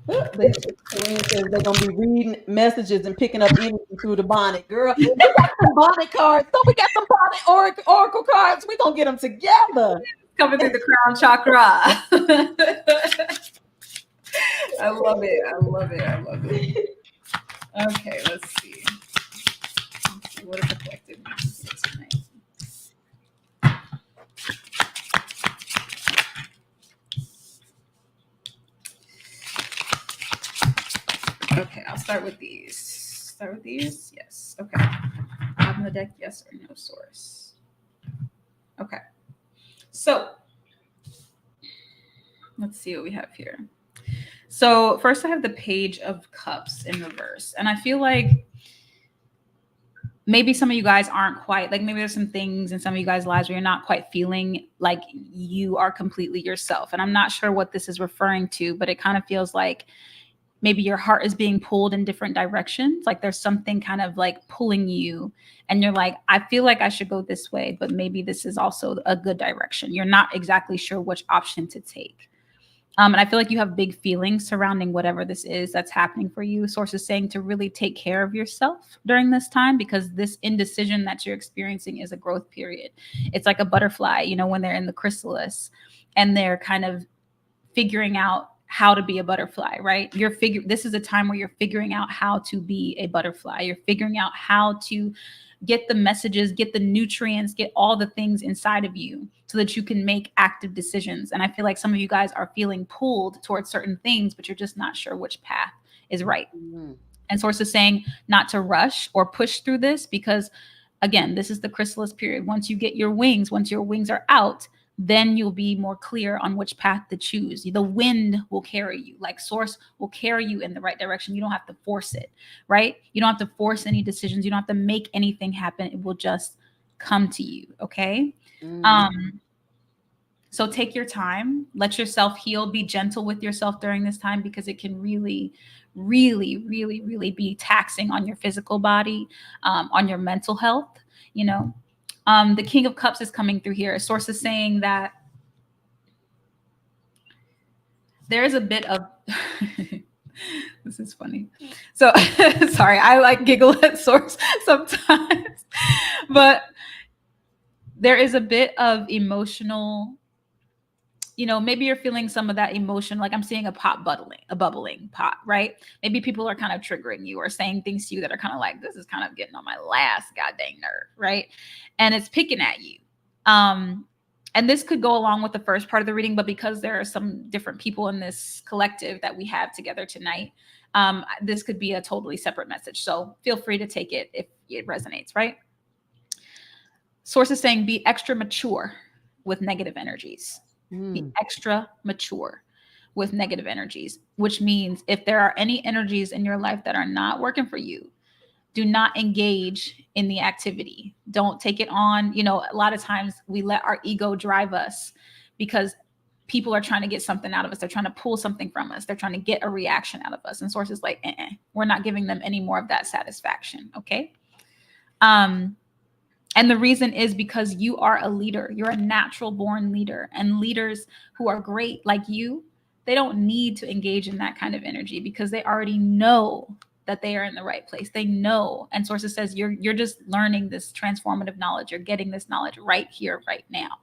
Catelynn says they're gonna be reading messages and picking up energy through the bonnet. Girl, we got some bonnet cards. So we got some bonnet oracle cards. We gonna get them together. Coming through the crown chakra. I love it. I love it. I love it. Okay, let's see. What is the collective message tonight? Okay, I'll start with these. Start with these? Yes. Okay. Bottom of the deck, yes or no source. Okay. So let's see what we have here. So first I have the Page of Cups in reverse. And I feel like maybe some of you guys aren't quite, like maybe there's some things in some of you guys' lives where you're not quite feeling like you are completely yourself. And I'm not sure what this is referring to, but it kind of feels like maybe your heart is being pulled in different directions. Like there's something kind of like pulling you and you're like, I feel like I should go this way, but maybe this is also a good direction. You're not exactly sure which option to take. And I feel like you have big feelings surrounding whatever this is that's happening for you. Source is saying to really take care of yourself during this time, because this indecision that you're experiencing is a growth period. It's like a butterfly, you know, when they're in the chrysalis and they're kind of figuring out how to be a butterfly, right? This is a time where you're figuring out how to be a butterfly. You're figuring out how to get the messages, get the nutrients, get all the things inside of you so that you can make active decisions. And I feel like some of you guys are feeling pulled towards certain things, but you're just not sure which path is right. Mm-hmm. And Source is saying not to rush or push through this because, again, this is the chrysalis period. Once you get your wings, once your wings are out, then you'll be more clear on which path to choose. The wind will carry you, like Source will carry you in the right direction. You don't have to force it, right? You don't have to force any decisions. You don't have to make anything happen. It will just come to you, okay? So take your time, let yourself heal, be gentle with yourself during this time because it can really, really, really, really be taxing on your physical body, on your mental health, you know? The King of Cups is coming through here. Source is saying that there is a bit of, this is funny. So sorry, I like giggle at Source sometimes, but there is a bit of emotional, you know, maybe you're feeling some of that emotion. Like I'm seeing a bubbling pot, right? Maybe people are kind of triggering you or saying things to you that are kind of like, this is kind of getting on my last goddamn nerve, right? And it's picking at you. And this could go along with the first part of the reading, but because there are some different people in this collective that we have together tonight, this could be a totally separate message. So feel free to take it if it resonates, right? Source is saying be extra mature with negative energies. Be extra mature with negative energies, which means if there are any energies in your life that are not working for you, do not engage in the activity. Don't take it on. You know, a lot of times we let our ego drive us because people are trying to get something out of us. They're trying to pull something from us. They're trying to get a reaction out of us. And Source is like, we're not giving them any more of that satisfaction. Okay. And the reason is because you are a leader. You're a natural born leader, and leaders who are great like you, they don't need to engage in that kind of energy because they already know that they are in the right place. They know. And Sources says you're just learning this transformative knowledge. You're getting this knowledge right here, right now.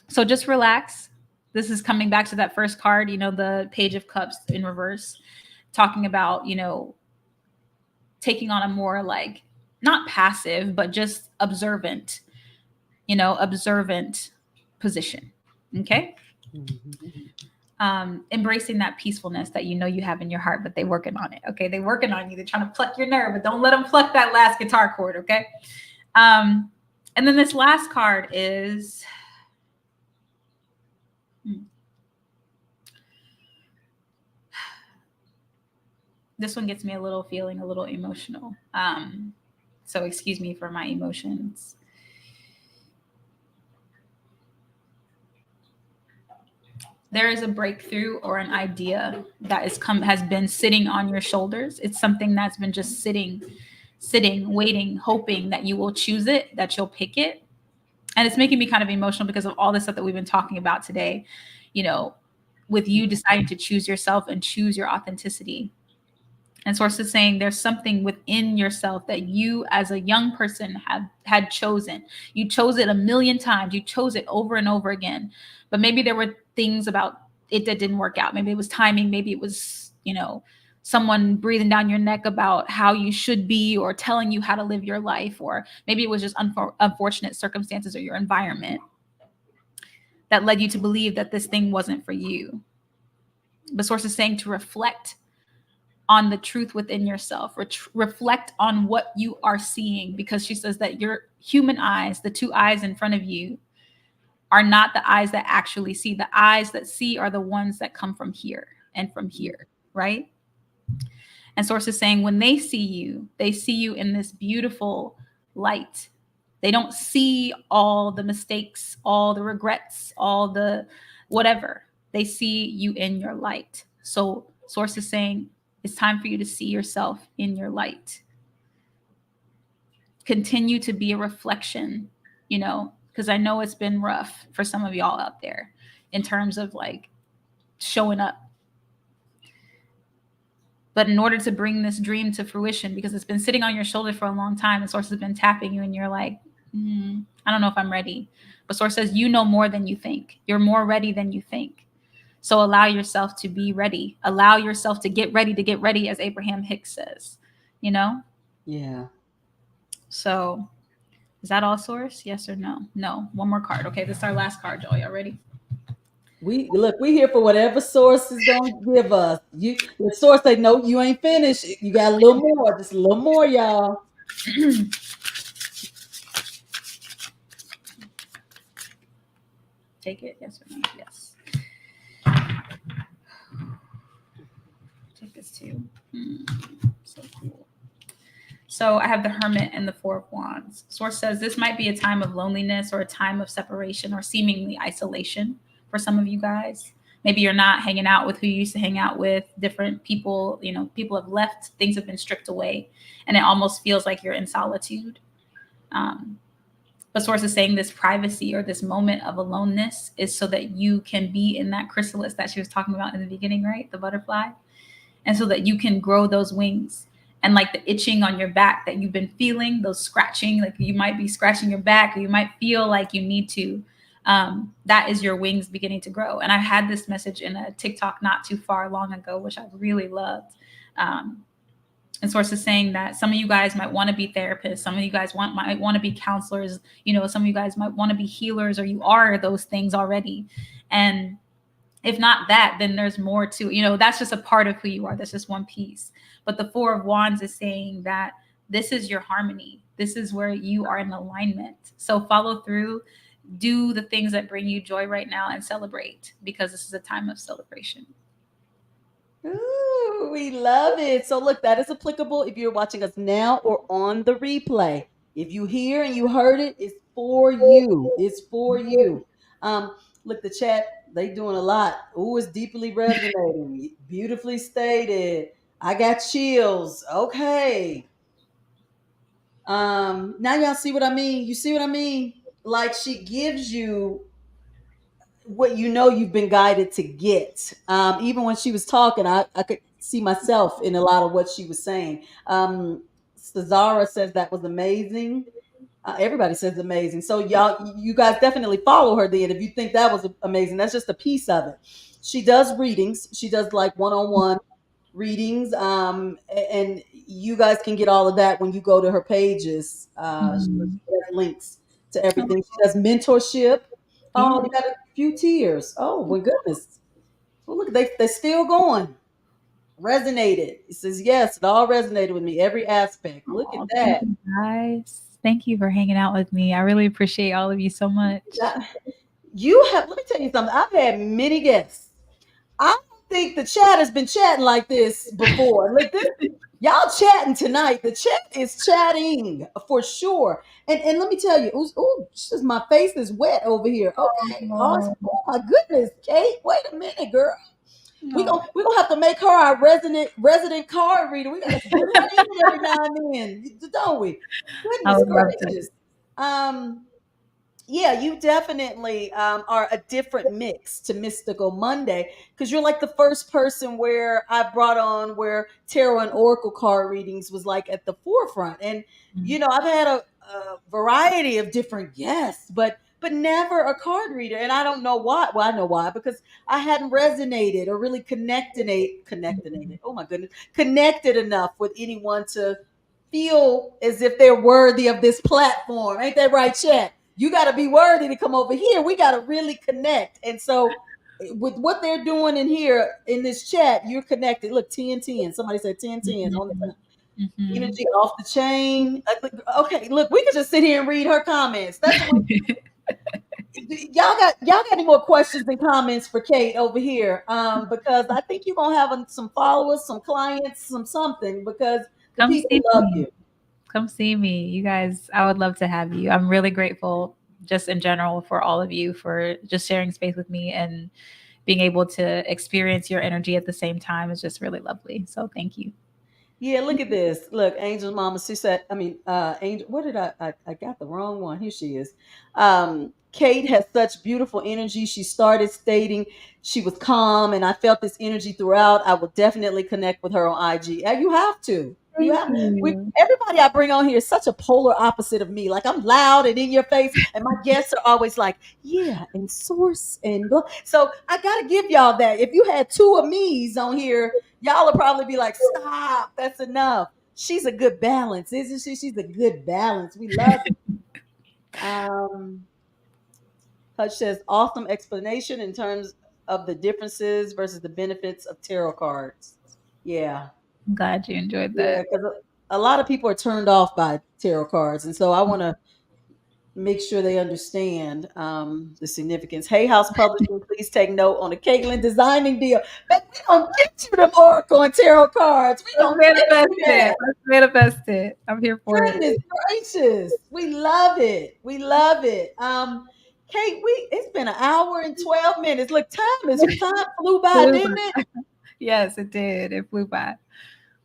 So just relax. This is coming back to that first card, you know, the Page of Cups in reverse, talking about, you know, taking on a more like, not passive, but just observant, you know, observant position. Okay. Embracing that peacefulness that you know you have in your heart, but they're working on it. Okay. They're working on you. They're trying to pluck your nerve, but don't let them pluck that last guitar chord. Okay. And then this last card is, this one gets me feeling a little emotional. So excuse me for my emotions. There is a breakthrough or an idea that has been sitting on your shoulders. It's something that's been just sitting, waiting, hoping that you will choose it, that you'll pick it. And it's making me kind of emotional because of all the stuff that we've been talking about today. You know, with you deciding to choose yourself and choose your authenticity. And Source is saying there's something within yourself that you as a young person have had chosen. You chose it a million times. You chose it over and over again. But maybe there were things about it that didn't work out. Maybe it was timing. Maybe it was, someone breathing down your neck about how you should be or telling you how to live your life. Or maybe it was just unfortunate circumstances or your environment that led you to believe that this thing wasn't for you. But Source is saying to reflect on the truth within yourself, reflect on what you are seeing, because she says that your human eyes, the two eyes in front of you, are not the eyes that actually see. The eyes that see are the ones that come from here and from here, right? And Source is saying when they see you in this beautiful light. They don't see all the mistakes, all the regrets, all the whatever. They see you in your light. So Source is saying it's time for you to see yourself in your light. Continue to be a reflection, because I know it's been rough for some of y'all out there in terms of like showing up. But in order to bring this dream to fruition, because it's been sitting on your shoulder for a long time, and Source has been tapping you and you're like, I don't know if I'm ready. But Source says, you know more than you think. You're more ready than you think. So allow yourself to be ready. Allow yourself to get ready, as Abraham Hicks says, Yeah. So is that all, Source? Yes or no? No. One more card. Okay, this is our last card, y'all. Y'all ready? We here for whatever Source is gonna give us. The Source say, no, you ain't finished. You got a little more, just a little more, y'all. Take it, yes or no? Yes. Take this too. So cool. So I have the Hermit and the Four of Wands. Source says this might be a time of loneliness or a time of separation or seemingly isolation for some of you guys. Maybe you're not hanging out with who you used to hang out with. Different people, people have left. Things have been stripped away. And it almost feels like you're in solitude. But Source is saying this privacy or this moment of aloneness is so that you can be in that chrysalis that she was talking about in the beginning, right? The butterfly. And so that you can grow those wings. And like the itching on your back that you've been feeling, those scratching, like you might be scratching your back or you might feel like you need to, that is your wings beginning to grow. And I had this message in a TikTok not too far long ago, which I really loved. And Source is saying that some of you guys might want to be therapists. Some of you guys might want to be counselors. Some of you guys might want to be healers, or you are those things already. And if not that, then there's more to, that's just a part of who you are. That's just one piece. But the Four of Wands is saying that this is your harmony. This is where you are in alignment. So follow through, do the things that bring you joy right now, and celebrate, because this is a time of celebration. Ooh, we love it. So look, that is applicable if you're watching us now or on the replay. If you hear and you heard it, it's for you. It's for you. Look, the chat, they doing a lot. Ooh, it's deeply resonating. Beautifully stated. I got chills. Okay. Now y'all see what I mean? You see what I mean? Like she gives you what you've been guided to get. Even when she was talking, I could see myself in a lot of what she was saying. Cesara says that was amazing. Everybody says amazing. So you guys definitely follow her then if you think that was amazing. That's just a piece of it. She does readings. She does like one-on-one readings. And you guys can get all of that when you go to her pages. She has links to everything. She does mentorship. Oh, you got a few tears. Oh, my goodness. Well, look, they're still going. Resonated. It says, yes, it all resonated with me, every aspect. Look at that. Thank you guys. Thank you for hanging out with me. I really appreciate all of you so much. Let me tell you something. I've had many guests. I don't think the chat has been chatting like this before. Look, y'all chatting tonight. The chat is chatting for sure. And let me tell you, just my face is wet over here. Okay. Oh my goodness, Kate. Wait a minute, girl. We're gonna have to make her our resident card reader. We gotta bring her in every now and then, don't we? Goodness gracious. yeah, you definitely are a different mix to Mystical Monday because you're like the first person where I brought on where tarot and oracle card readings was like at the forefront. And Mm. I've had a variety of different guests, but never a card reader. And I don't know why. Well, I know why because I hadn't resonated or really connected. Oh my goodness, connected enough with anyone to feel as if they're worthy of this platform. Ain't that right, Chet? You got to be worthy to come over here. We got to really connect. And so, with what they're doing in here in this chat, you're connected. Look, 10 10. Somebody said 10 10 on the top. Mhm. Energy off the chain. Okay, look, we could just sit here and read her comments. That's what y'all got any more questions and comments for Kate over here? Because I think you're gonna have some followers, some clients, some something because the Come people see love me. you. Come see me. You guys, I would love to have you. I'm really grateful just in general for all of you for just sharing space with me and being able to experience your energy at the same time is just really lovely. So thank you. Yeah, look at this. Look, Angel's mama, she said, Angel, what did I got the wrong one. Here she is. Kate has such beautiful energy. She started stating she was calm, and I felt this energy throughout. I will definitely connect with her on IG. And you have to. You Thank have you. everybody I bring on here is such a polar opposite of me. Like I'm loud and in your face, and my guests are always like, yeah, and source and blah. So I gotta give y'all that. If you had two of me's on here, y'all will probably be like, stop, that's enough. She's a good balance, isn't she? She's a good balance. We love it. Hutch says, awesome explanation in terms of the differences versus the benefits of tarot cards. Yeah. I'm glad you enjoyed Yeah. that. Because a lot of people are turned off by tarot cards. And so I want to make sure they understand the significance. Hay House Publishing, please take note on the Caitlin designing deal. But we don't get you them Oracle and tarot cards. We Let's don't get manifest you it. that. Let's manifest it. I'm here for it. Goodness gracious. We love it. We love it. Kate, it's been an hour and 12 minutes. Look, time flew by, Flew didn't it? by. Yes, it did. It flew by.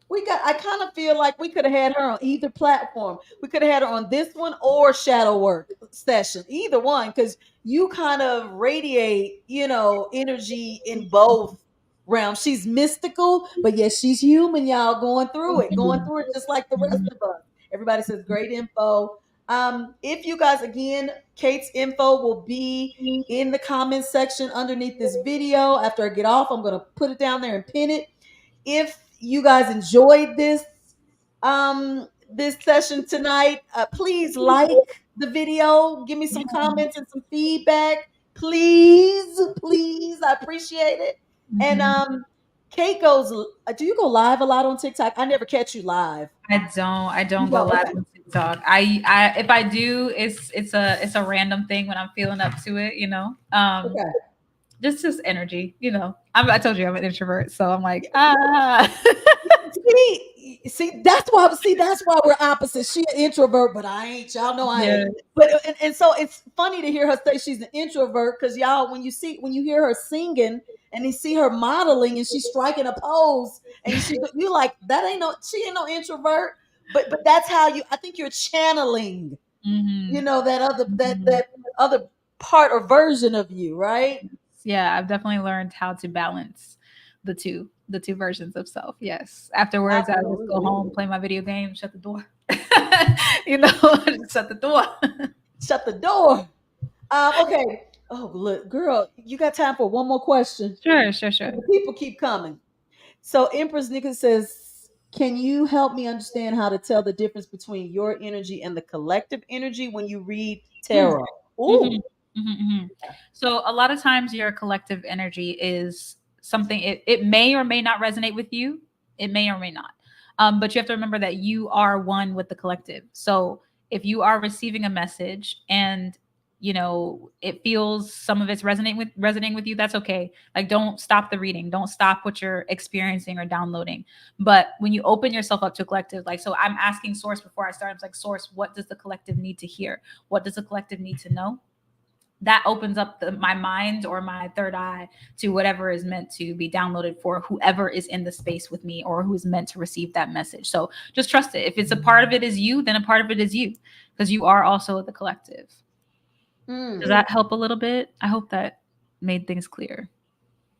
I kind of feel like we could have had her on either platform. We could have had her on this one or shadow work session, either one, because you kind of radiate, energy in both realms. She's mystical, but yes, she's human, y'all, going Mhm. through it just like the rest Mhm. of us. Everybody says great info. If you guys, again, Kate's info will be in the comments section underneath this video. After I get off, I'm going to put it down there and pin it. If you guys enjoyed this session tonight, please like the video, give me some comments and some feedback, please, I appreciate it. And Mhm. Kate goes, do you go live a lot on TikTok? I never catch you live. I You don't go don't? live Okay. on TikTok. If I do, it's a random thing when I'm feeling up to it, you know. Okay. Just energy. I told you I'm an introvert, so I'm like, ah. That's why we're opposites. She an introvert, but I ain't. Y'all know I ain't. Yeah. But and so it's funny to hear her say she's an introvert because y'all, when you hear her singing and you see her modeling and she's striking a pose and you like that ain't no she ain't no introvert. But that's how I think you're channeling, Hmm. that other that Hmm. that other part or version of you, right? Yeah, I've definitely learned how to balance the two versions of self. Yes. Afterwards, I just go Absolutely. home, play my video game, shut the door. you know, just shut the door. Shut the door. Okay. Oh, look, girl, you got time for one more question? Sure, sure, sure. The people keep coming. So Empress Nika says, can you help me understand how to tell the difference between your energy and the collective energy when you read Yeah. tarot? Mhm, Ooh. mhm, mhm. So a lot of times your collective energy is something it may or may not resonate with you. It may or may not. But you have to remember that you are one with the collective. So if you are receiving a message and it feels some of it's resonating with you, that's okay. Like don't stop the reading. Don't stop what you're experiencing or downloading. But when you open yourself up to a collective, like so I'm asking source before I start. I'm like, source, what does the collective need to hear? What does the collective need to know? That opens up my mind or my third eye to whatever is meant to be downloaded for whoever is in the space with me or who is meant to receive that message. So just trust it. If it's a part of it is you, then a part of it is you because you are also the collective. Does Mm. that help a little bit? I hope that made things clear.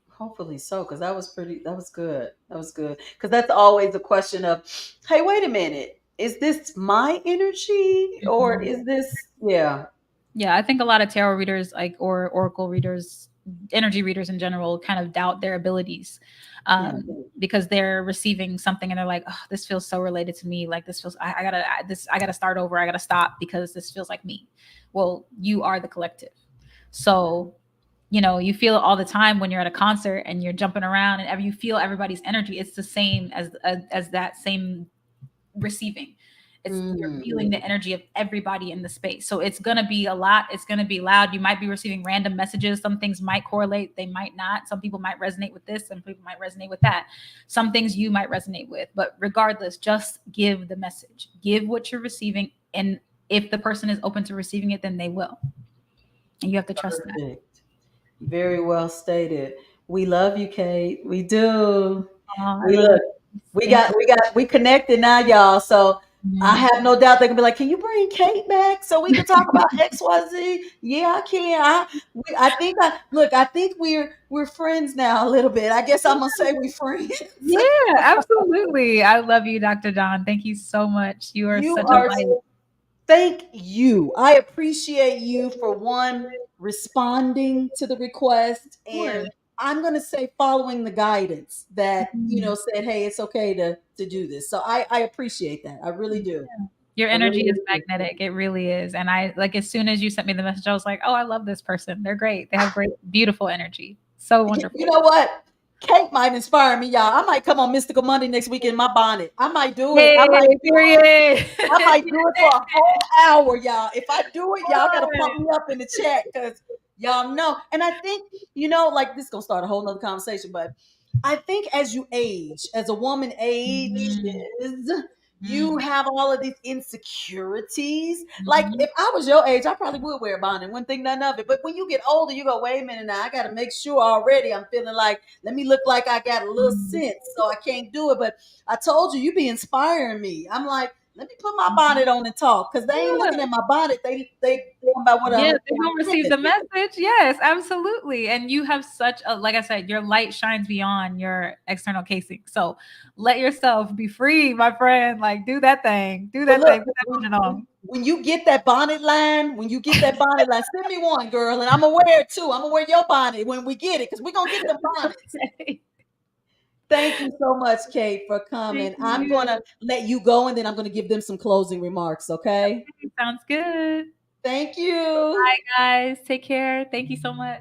Hopefully so, because that was good. That was good. Because that's always a question of, hey, wait a minute. Is this my energy or Mhm. is this, yeah. Yeah, I think a lot of tarot readers, like, or oracle readers, energy readers in general, kind of doubt their abilities, Yeah. because they're receiving something and they're like, oh, this feels so related to me. Like, this feels, I gotta start over. I gotta stop because this feels like me. Well, you are the collective. So, you feel it all the time when you're at a concert and you're jumping around and you feel everybody's energy. It's the same as that same receiving. It's, you're Mm. feeling the energy of everybody in the space. So it's going to be a lot. It's going to be loud. You might be receiving random messages. Some things might correlate, they might not. Some people might resonate with this, some people might resonate with that. Some things you might resonate with, but regardless, just give the message, give what you're receiving, and if the person is open to receiving it, then they will. And you have to trust that. Perfect. Very well stated. We love you, Kate. We do. Oh, I We love look. you. Thank you. We connected now, y'all. So I Mhm. have no doubt they can be like, "Can you bring Kate back so we can talk about XYZ?" Yeah, I can. I think I look. I think we're friends now a little bit. I guess I'm gonna say we friends. Yeah, absolutely. I love you, Dr. Don. Thank you so much. You are You such a are. light. Thank you. I appreciate you for one responding to the request, Of course. and I'm going to say following the guidance that Mhm. said, "Hey, it's okay to do this." So I appreciate that. I really do. Your I really, energy is really do. magnetic. It really is. And I, like, as soon as you sent me the message, I was like, oh, I love this person. They're great. They have great, beautiful energy. So You wonderful. know what? Kate might inspire me, y'all. I might come on Mystical Monday next week in my bonnet. I might do it. Yay, period. I might do it for a whole hour, y'all. If I do it, y'all gotta Yes. pump me up in the chat because y'all know. And I think, like this is gonna start a whole nother conversation, but I think as you age, as a woman ages, Mhm. you Mhm. have all of these insecurities. Like Mhm. if I was your age, I probably would wear a bonnet, wouldn't think none of it. But when you get older, you go, wait a minute now, I gotta make sure already I'm feeling like, let me look like I got a little Mhm. sense, so I can't do it. But I told you, you be inspiring me. I'm like, let me put my Mhm. bonnet on and talk, because they ain't Yeah. looking at my bonnet. They going by what Yeah, I'm they don't receive saying. the message. Yes, absolutely. And you have such a, like I said, your light shines beyond your external casing. So let yourself be free, my friend. Like, do that thing. Do But that look, thing. Put that bonnet on. when you get that bonnet line, send me one, girl, and I'm gonna wear it too. I'm gonna wear your bonnet when we get it, because we're gonna get the bonnets. Thank you so much, Kate, for Thank coming. I'm you. gonna let you go, and then I'm gonna give them some closing remarks. Okay. Sounds good. Thank you. Bye, guys. Take care. Thank you so much.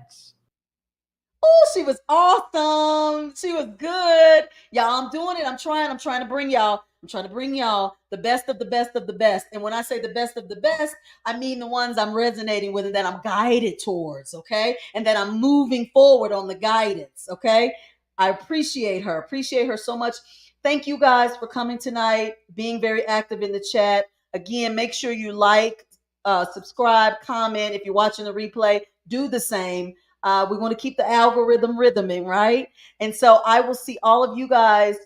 Oh, she was awesome. She was good. Y'all, I'm doing it. I'm trying to bring y'all. I'm trying to bring y'all the best of the best of the best. And when I say the best of the best, I mean the ones I'm resonating with and that I'm guided towards, okay? And that I'm moving forward on the guidance, okay? I appreciate her. Appreciate her so much. Thank you guys for coming tonight, being very active in the chat. Again, make sure you like, subscribe, comment. If you're watching the replay, do the same. We want to keep the algorithm rhythming, right? And so I will see all of you guys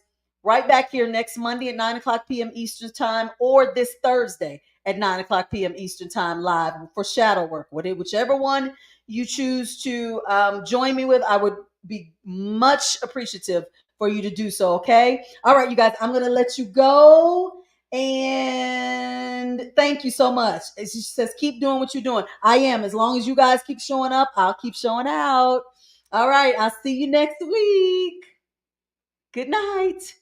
right back here next Monday at 9 o'clock p.m. Eastern Time, or this Thursday at 9 o'clock p.m. Eastern Time live for shadow work. Whichever one you choose to join me with, I would be much appreciative for you to do so, okay? All right, you guys, I'm going to let you go. And thank you so much. She says, keep doing what you're doing. I am. As long as you guys keep showing up, I'll keep showing out. All right. I'll see you next week. Good night.